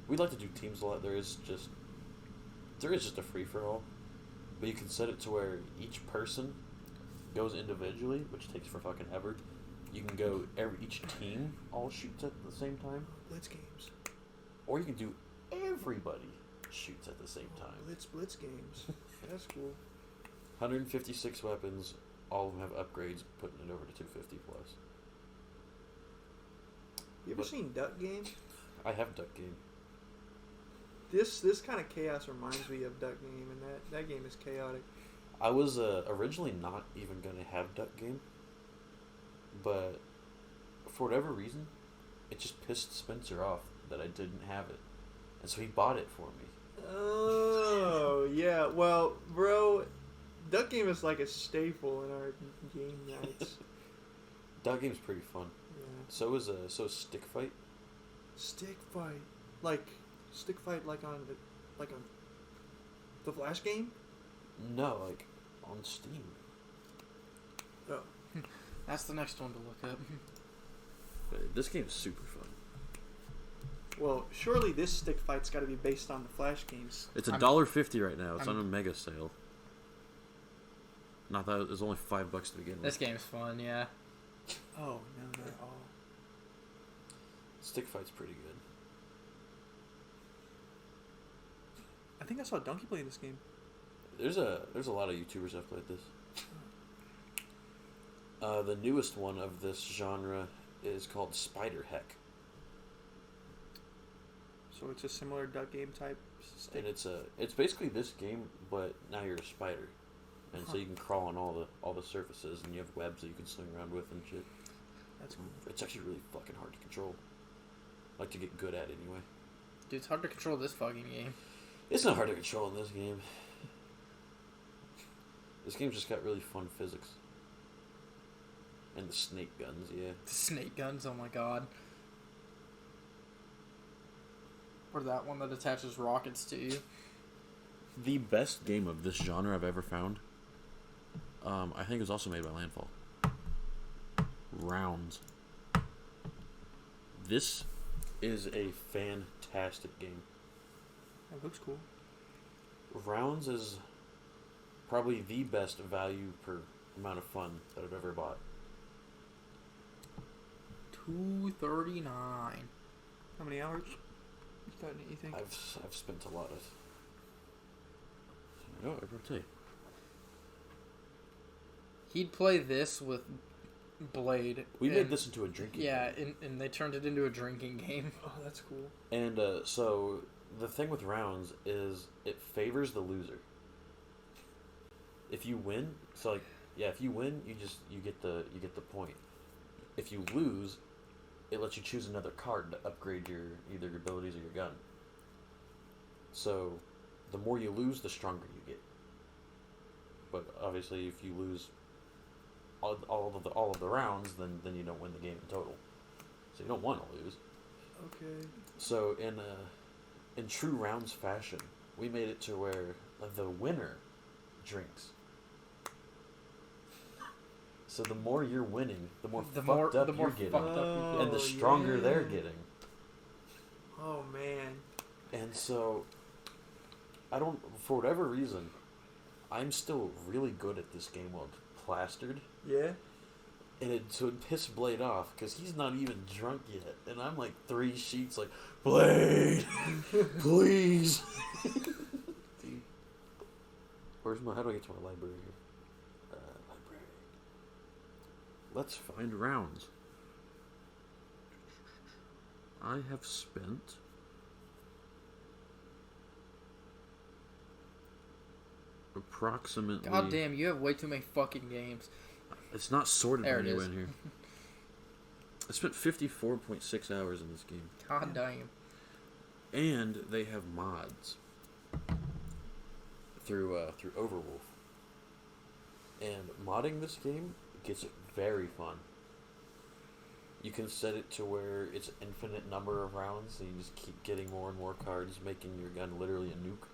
We like to do teams a lot. There is just a free for all, but you can set it to where each person goes individually, which takes for fucking ever. You can go each team all shoots at the same time, Blitz games. or you can do everybody shoots at the same time. Blitz games. That's cool. 156 weapons. All of them have upgrades, putting it over to 250 plus. You ever But- seen Duck Game? I have Duck Game. This kind of chaos reminds me of Duck Game, and that game is chaotic. I was originally not even going to have Duck Game, but for whatever reason, it just pissed Spencer off that I didn't have it, and so he bought it for me. Oh, yeah. Well, bro, Duck Game is like a staple in our game nights. Duck Game's pretty fun. Yeah. So is Stick Fight. Stick fight, like on the Flash game. No, like on Steam. Oh, That's the next one to look up. But this game's super fun. well, surely this stick fight's got to be based on the Flash games. It's I'm- $1.50 right now. It's I'm- on a mega sale. Not that it's only $5 to begin with. This game's fun, yeah. Oh no, not at all. Stick Fight's pretty good. I think I saw Donkey play this game. There's a lot of YouTubers that have played this. The newest one of this genre is called Spider Heck, So it's a similar Duck Game type stick. and it's basically this game, but now you're a spider, and so you can crawl on all the surfaces, and you have webs that you can swing around with and shit. That's cool. It's actually really fucking hard to control. Like to get good at anyway. Dude, it's hard to control this fucking game. It's not hard to control in this game. This game's just got really fun physics. And the snake guns, yeah. The snake guns, oh my god. Or that one that attaches rockets to you. The best game of this genre I've ever found, I think it was also made by Landfall. Rounds. This is a fantastic game. That looks cool. Rounds is probably the best value per amount of fun that I've ever bought. $239. How many hours? You think? I've spent a lot of. Oh, I rotate. He'd play this with Blade. We made this into a drinking game. Yeah, and they turned it into a drinking game. Oh, that's cool. And so the thing with rounds is it favors the loser. If you win, so like if you win, you get the point. If you lose, it lets you choose another card to upgrade either your abilities or your gun. So the more you lose, the stronger you get. But obviously, if you lose all of the rounds, then you don't win the game in total. So you don't want to lose. Okay. So in true rounds fashion, we made it to where the winner drinks. So the more you're winning, the more fucked up you're getting, and the stronger they're getting. Oh man. And so, for whatever reason, I'm still really good at this game while plastered. Yeah. And it pissed Blade off because he's not even drunk yet, and I'm like 3 sheets like, Blade, please. Dude. How do I get to my library here? Library. Let's find rounds. I have spent approximately. God damn, you have way too many fucking games. It's not sorted There it anywhere is. in here. I spent 54.6 hours in this game. God damn. And they have mods through Overwolf. And modding this game gets very fun. You can set it to where it's an infinite number of rounds, and you just keep getting more and more cards, making your gun literally a nuke.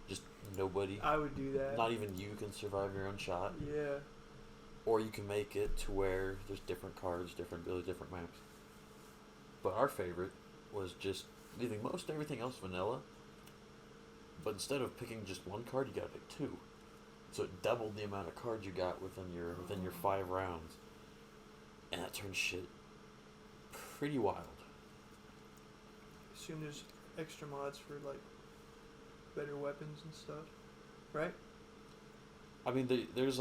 Just nobody, I would do that. not even you, can survive your own shot. Yeah. Or you can make it to where there's different cards, different abilities, different maps. But our favorite was just leaving most everything else vanilla. But instead of picking just one card, you gotta pick 2. So it doubled the amount of cards you got within your 5 rounds. And that turned shit pretty wild. Assume there's extra mods for like better weapons and stuff, right? I mean, there's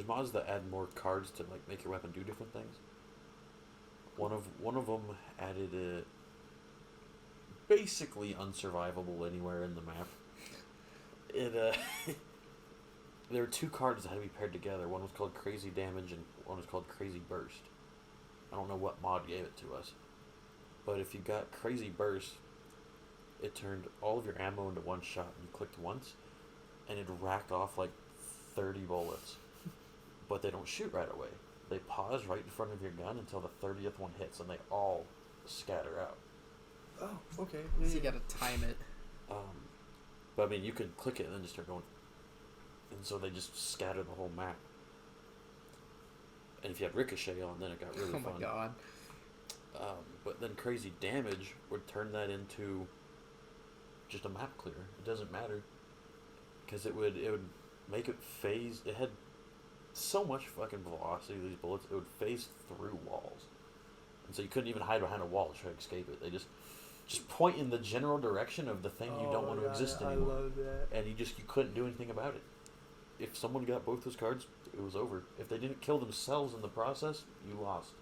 mods that add more cards to like make your weapon do different things. One of them added it basically unsurvivable anywhere in the map. There were 2 cards that had to be paired together. One was called Crazy Damage and one was called Crazy Burst. I don't know what mod gave it to us, but if you got Crazy Burst, it turned all of your ammo into one shot, and you clicked once, and it'd rack off like 30 bullets. But they don't shoot right away. They pause right in front of your gun until the 30th one hits, and they all scatter out. Oh, okay. So you gotta time it. But I mean, you could click it and then just start going, and so they just scatter the whole map. And if you had Ricochet on, then it got really fun. Oh my god. But then Crazy Damage would turn that into just a map clear. It doesn't matter, because it would make it phase. It had so much fucking velocity, these bullets, it would phase through walls. And so you couldn't even hide behind a wall to try to escape it. They just point in the general direction of the thing you don't want to exist anymore. I love that. And you couldn't do anything about it. If someone got both those cards, it was over. If they didn't kill themselves in the process, you lost.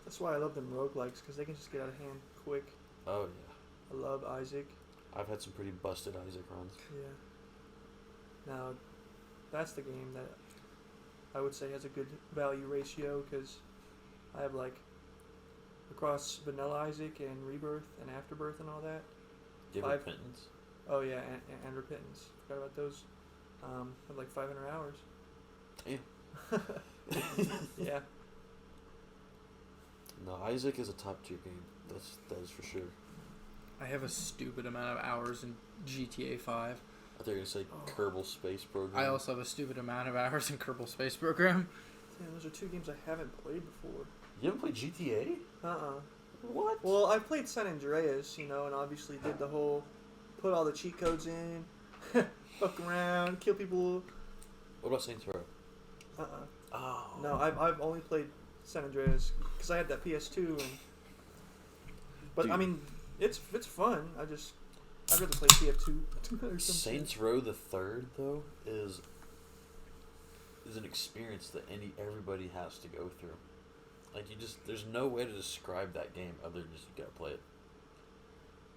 That's why I love them roguelikes, because they can just get out of hand quick. Oh yeah. I love Isaac. I've had some pretty busted Isaac runs. Yeah. Now, that's the game that I would say has a good value ratio, because I have like across Vanilla Isaac and Rebirth and Afterbirth and all that. Do you have Repentance? Oh yeah, and Repentance. Forgot about those. I have like 500 hours. Damn. Yeah. No, Isaac is a top tier game. That is for sure. I have a stupid amount of hours in GTA 5. I thought you were going to say Kerbal Space Program. I also have a stupid amount of hours in Kerbal Space Program. Yeah, those are two games I haven't played before. You haven't played GTA? What? Well, I played San Andreas, and obviously did the whole put all the cheat codes in, fuck around, kill people. What about Saints Row? Oh. No, I've only played San Andreas because I had that PS2. But Dude. I mean, it's fun. I'd rather play TF2 or something. Saints Row the Third though is an experience that everybody has to go through. Like there's no way to describe that game other than just you gotta play it.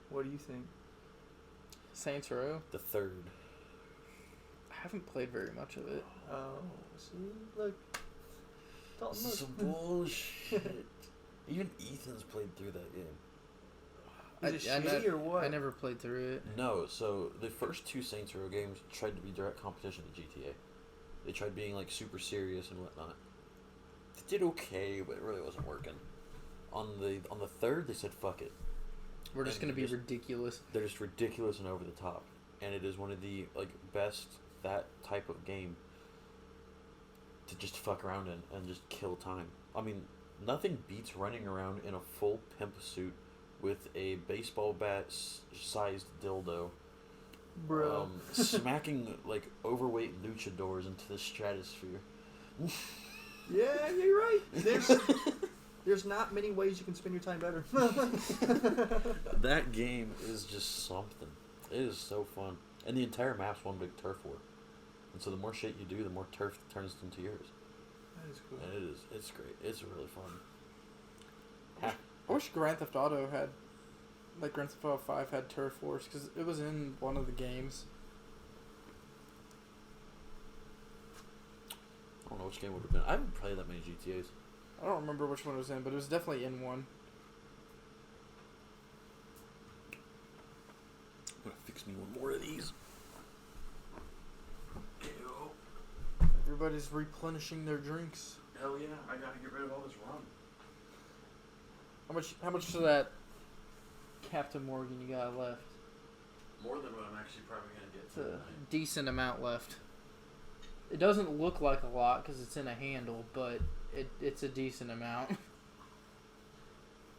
What do you think? Saints Row? The Third. I haven't played very much of it. Oh, see, look. This is some bullshit. Even Ethan's played through that game. Is it shitty or what? I never played through it. No, so the first two Saints Row games tried to be direct competition to GTA. They tried being like super serious and whatnot. They did okay, but it really wasn't working. On the third, they said fuck it. We're just gonna be ridiculous. They're just ridiculous and over the top, and it is one of the best that type of game to just fuck around in and just kill time. I mean, nothing beats running around in a full pimp suit with a baseball bat sized dildo, Bro. smacking overweight luchadors into the stratosphere. Yeah, you're right. There's not many ways you can spend your time better. That game is just something. It is so fun, and the entire map's one big turf war. And so the more shit you do, the more turf turns into yours. That is cool. And it's great. It's really fun. I wish Grand Theft Auto had, Grand Theft Auto 5 had Turf Wars, because it was in one of the games. I don't know which game would have been. I haven't played that many GTAs. I don't remember which one it was in, but it was definitely in one. I'm gonna fix me one more of these. Everybody's replenishing their drinks. Hell yeah, I gotta get rid of all this rum. How much of that Captain Morgan you got left? More than what I'm actually probably gonna get It's a tonight. decent amount left. It doesn't look like a lot because it's in a handle, but it's a decent amount.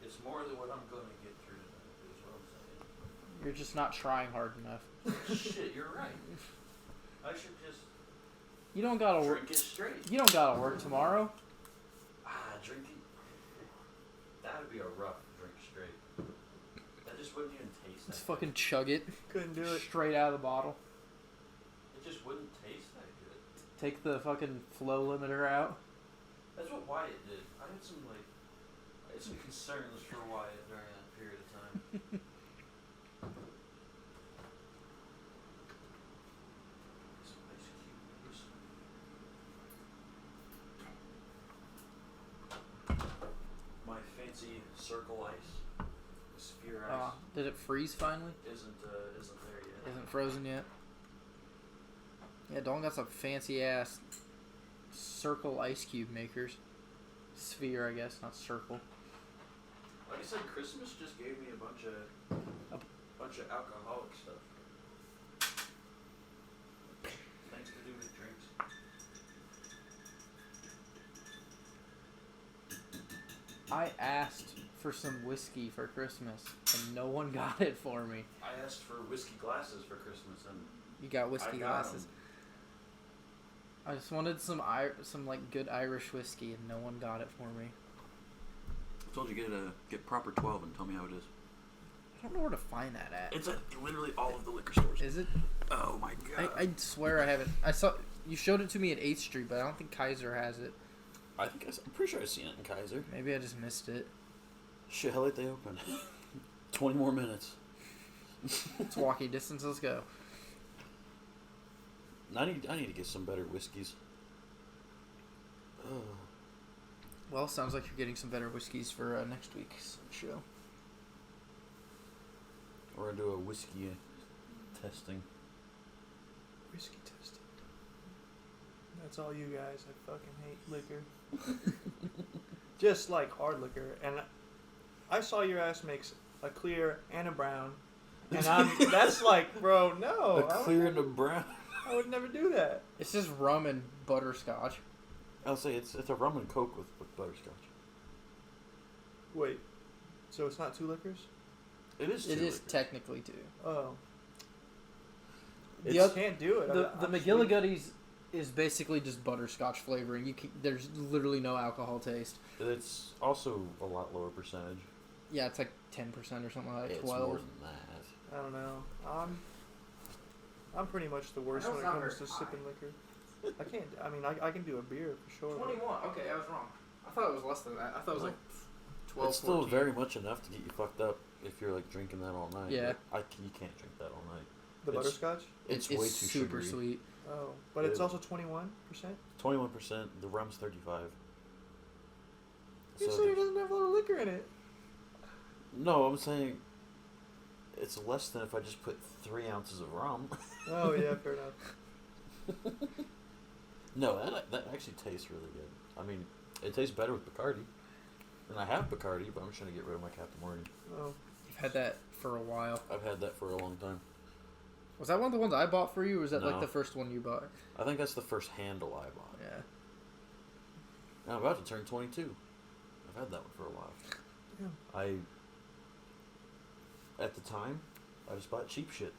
It's more than what I'm gonna get through tonight, is what I'm saying. You're just not trying hard enough. Shit, you're right. I should just You don't gotta work. drink it straight. You don't gotta work tomorrow. Drink it. That would be a rough drink straight. That just wouldn't even taste Just that fucking chug it Couldn't do it. straight out of the bottle. good. It just wouldn't taste that good. Take the fucking flow limiter out. That's what Wyatt did. I had some concerns for Wyatt during that period of time. Some ice cubes. My fancy circle ice, sphere ice, Did it freeze finally? isn't there yet. Isn't frozen yet. Yeah, Dawn got some fancy ass circle ice cube makers. Sphere, I guess, not circle. Like I said, Christmas just gave me a bunch of alcoholic stuff. Things to do with drinks. I asked for some whiskey for Christmas, and no one got it for me. I asked for whiskey glasses for Christmas, and You got whiskey I got glasses. 'em. I just wanted some good Irish whiskey, and no one got it for me. I told you get proper 12 and tell me how it is. I don't know where to find that at. It's at literally all of the liquor stores. Is it? Oh my god! I swear I haven't. I saw you showed it to me at 8th Street, but I don't think Kaiser has it. I'm pretty sure I've seen it in Kaiser. Maybe I just missed it. Shit, how late they open? 20 more minutes. It's walking distance. Let's go. I need to get some better whiskeys. Well, sounds like you're getting some better whiskeys for next week's show. We're gonna do a whiskey testing. Whiskey testing. That's all you guys. I fucking hate liquor. Just like hard liquor. And I saw your ass makes a clear and a brown. And that's like, bro, no. A clear and a brown. I would never do that. It's just rum and butterscotch. I'll say it's a rum and coke with butterscotch. Wait, so it's not two liquors? It is. It is liquors. technically two. Oh. The You oth- can't do it. The McGillicuddy's is basically just butterscotch flavoring. There's literally no alcohol taste. It's also a lot lower percentage. Yeah, it's like 10% or something like that. It's 12. more than that. I don't know. I'm pretty much the worst I know when it's it not comes to very sipping liquor. I can't. I mean, I can do a beer for sure. 21. Okay, I was wrong. I thought it was less than that. I thought it was like 12. It's still 14. very much enough to get you fucked up if you're like drinking that all night. Yeah. But you can't drink that all night. The It's- butterscotch. It's, It's way too super sugary. sweet. Oh, but it's Yeah. also 21%. 21%. The rum's 35. You So said it doesn't have a lot of liquor in it. no, I'm saying it's less than if I just put 3 ounces of rum. Oh yeah, fair enough. No, that actually tastes really good. I mean, it tastes better with Bacardi. And I have Bacardi, but I'm just trying to get rid of my Captain Morgan. Oh, You've had that for a while. I've had that for a long time. Was that one of the ones I bought for you, or was that like No. the first one you bought? I think that's the first handle I bought. Yeah. And I'm about to turn 22. I've had that one for a while. yeah. At the time, I just bought cheap shit.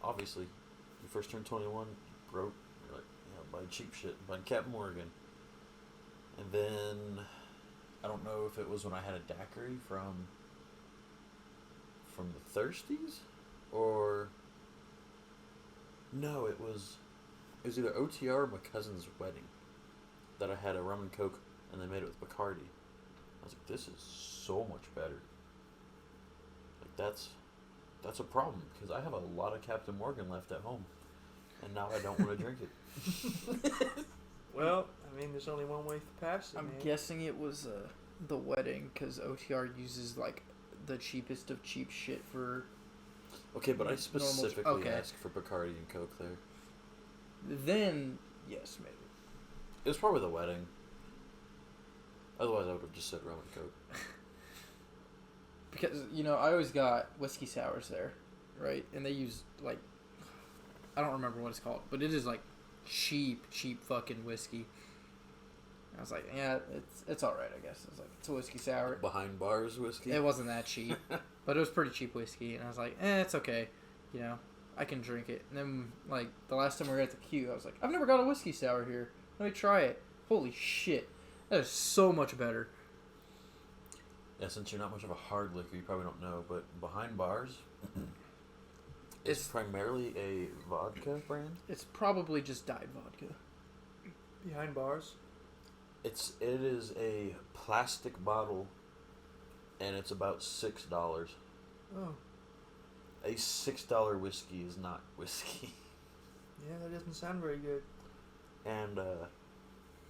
Obviously, you first turn 21, broke. You're like, buy cheap shit. Buy Captain Morgan. And then, I don't know if it was when I had a daiquiri from the Thirsties, or no, it was either OTR or my cousin's wedding that I had a rum and coke, and they made it with Bacardi. I was like, this is so much better. Like that's a problem because I have a lot of Captain Morgan left at home, and now I don't want to drink it. Well, I mean, there's only one way to pass it, I'm man. guessing it was the wedding, because OTR uses like the cheapest of cheap shit for. Okay, but I specifically okay. asked for Bacardi and Coke there. Then yes, maybe. It was probably the wedding. Otherwise, I would have just said rum and Coke. Because I always got whiskey sours there, right? And they use like, I don't remember what it's called, but it is like cheap fucking whiskey. I was like, yeah, it's all right, I guess. I was like, it's a whiskey sour. Behind bars whiskey. It wasn't that cheap, but it was pretty cheap whiskey, and I was like, it's okay, I can drink it. And then like the last time we were at the queue, I was like, I've never got a whiskey sour here. Let me try it. Holy shit, that is so much better. Yeah, since you're not much of a hard liquor, you probably don't know, but Behind Bars It's- is primarily a vodka brand. It's probably just dyed vodka. Behind bars. It is a plastic bottle, and it's about $6. Oh, A $6 whiskey is not whiskey, yeah, that doesn't sound very good. and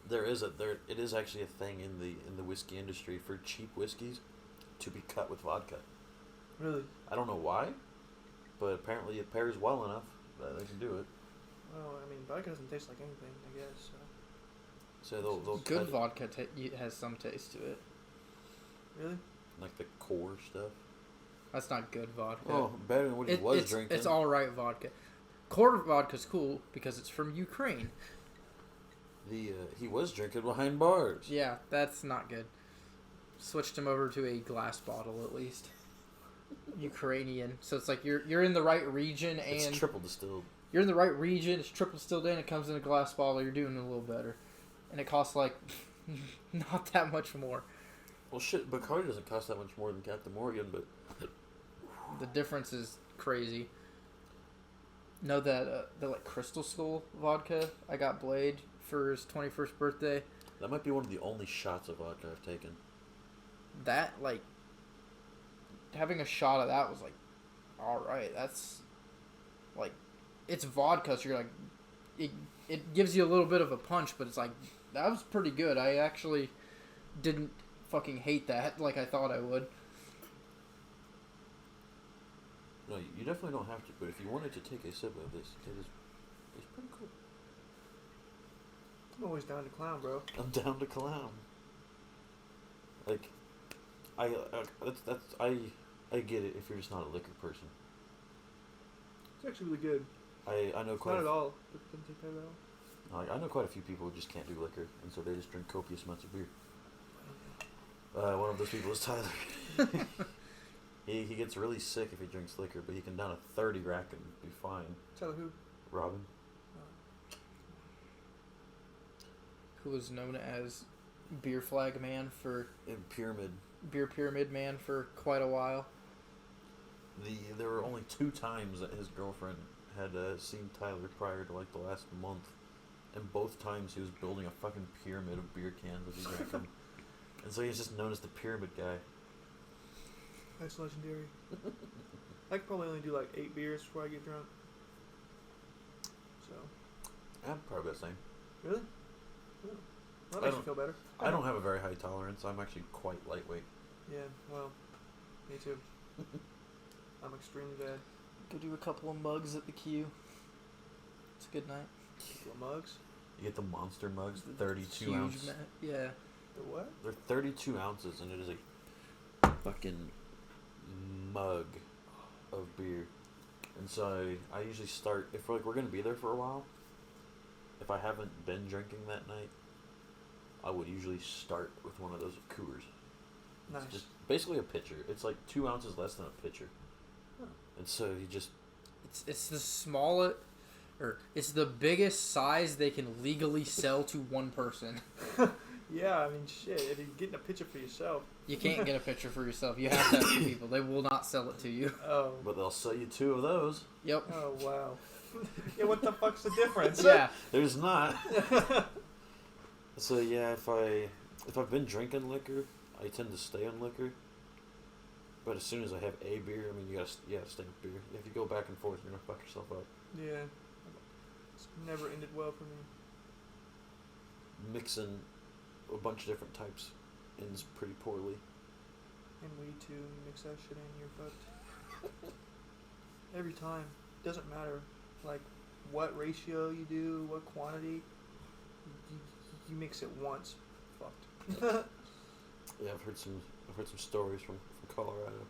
it is actually a thing in the whiskey industry for cheap whiskeys to be cut with vodka. Really? I don't know why, but apparently it pairs well enough that they can do it. Well, I mean, vodka doesn't taste like anything, I guess. So they'll Good cut vodka has some taste to it. Really? like the core stuff. That's not good vodka. Oh, better than what he was drinking. It's all right vodka. Quarter vodka's cool because it's from Ukraine. He was drinking Behind Bars. Yeah, that's not good. Switched him over to a glass bottle at least. Ukrainian. So it's like you're in the right region, and It's triple distilled. you're in the right region. It's triple distilled in. It comes in a glass bottle. You're doing a little better, and it costs like not that much more. Well, shit, Bacardi doesn't cost that much more than Captain Morgan, but The difference is crazy. Know that the like Crystal Skull vodka I got Blade for his 21st birthday. that might be one of the only shots of vodka I've taken. That like having a shot of that was like, all right. That's like it's vodka, so you're like it gives you a little bit of a punch, but it's like that was pretty good. I actually didn't fucking hate that like I thought I would. No, you definitely don't have to, but if you wanted to take a sip of this, it's pretty cool. I'm always down to clown, bro. I'm down to clown. Like, I get it if you're just not a liquor person. It's actually really good. I know It's quite not a at all. It doesn't take that at all. I know quite a few people who just can't do liquor, and so they just drink copious amounts of beer. One of those people is Tyler. he gets really sick if he drinks liquor, but he can down a 30 rack and be fine. Tell who? Robin. Who was known as Beer Flag Man for And Pyramid. Beer Pyramid Man for quite a while. There were only 2 times that his girlfriend had seen Tyler prior to like the last month, and both times he was building a fucking pyramid of beer cans as he drank them. And so he's just known as the Pyramid Guy. That's legendary. I could probably only do like 8 beers before I get drunk. So. Yeah, probably the same. Really? Oh. That makes you feel better. I don't have a very high tolerance. I'm actually quite lightweight. Yeah, well, me too. I'm extremely bad. Go do a couple of mugs at the queue. It's a good night. The mugs? You get the monster mugs, 32 Huge ounce. yeah. The what? They're 32 ounces, and it is a fucking mug of beer. And so I usually start, if we're going to be there for a while, if I haven't been drinking that night, I would usually start with one of those Coors. Nice. It's just basically a pitcher. It's like 2 ounces less than a pitcher. Huh. And so you just... It's the smallest, or it's the biggest size they can legally sell to one person. Yeah, I mean, shit. If you're getting a picture for yourself. You can't get a picture for yourself. You have to have 2 people. They will not sell it to you. Oh. But they'll sell you 2 of those. Yep. Oh, wow. Yeah, what the fuck's the difference? Yeah. There's not. So yeah, if I've been drinking liquor, I tend to stay on liquor. But as soon as I have a beer, I mean, you gotta stay with beer. If you go back and forth, you're gonna fuck yourself up. Yeah. It's never ended well for me. Mixing a bunch of different types ends pretty poorly. And weed too, you mix that shit in, you're fucked. Every time. Doesn't matter, like, what ratio you do, what quantity. You mix it once, fucked. Yeah, I've heard some stories from Colorado.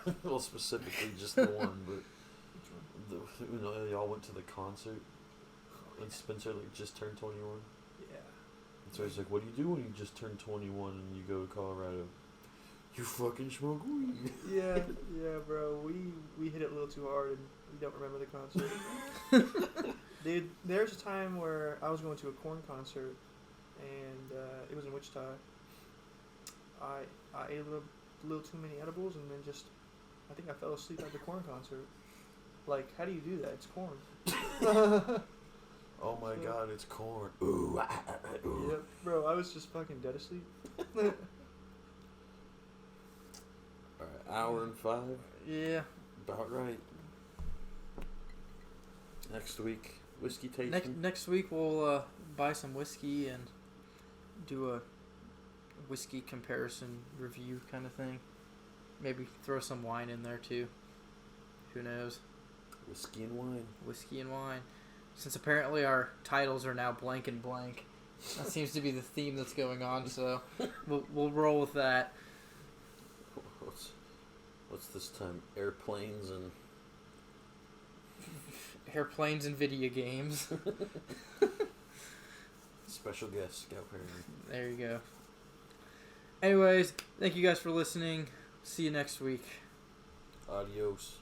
Yeah. Well, specifically just the one, but Which one? they all went to the concert, and Spencer like just turned 21. Yeah. And so he's like, "What do you do when you just turn 21 and you go to Colorado?" You fucking smoke weed. Yeah, bro. We hit it a little too hard, and we don't remember the concert. Dude, there's a time where I was going to a Korn concert, and it was in Wichita. I ate a little too many edibles, and then I think I fell asleep at the Korn concert. Like, how do you do that? It's Korn. Oh my god, it's corn. Ooh, ooh. Yep, bro. I was just fucking dead asleep. Alright, hour and 5. Yeah. About right. Next week, whiskey tasting. Next week we'll buy some whiskey and do a whiskey comparison review kind of thing. Maybe throw some wine in there too. Who knows? Whiskey and wine. Whiskey and wine. Since apparently our titles are now blank and blank, that seems to be the theme that's going on. So we'll roll with that. What's this time? Airplanes and Airplanes and video games. special guest Scout Perryman. There you go. Anyways, thank you guys for listening. See you next week. Adios.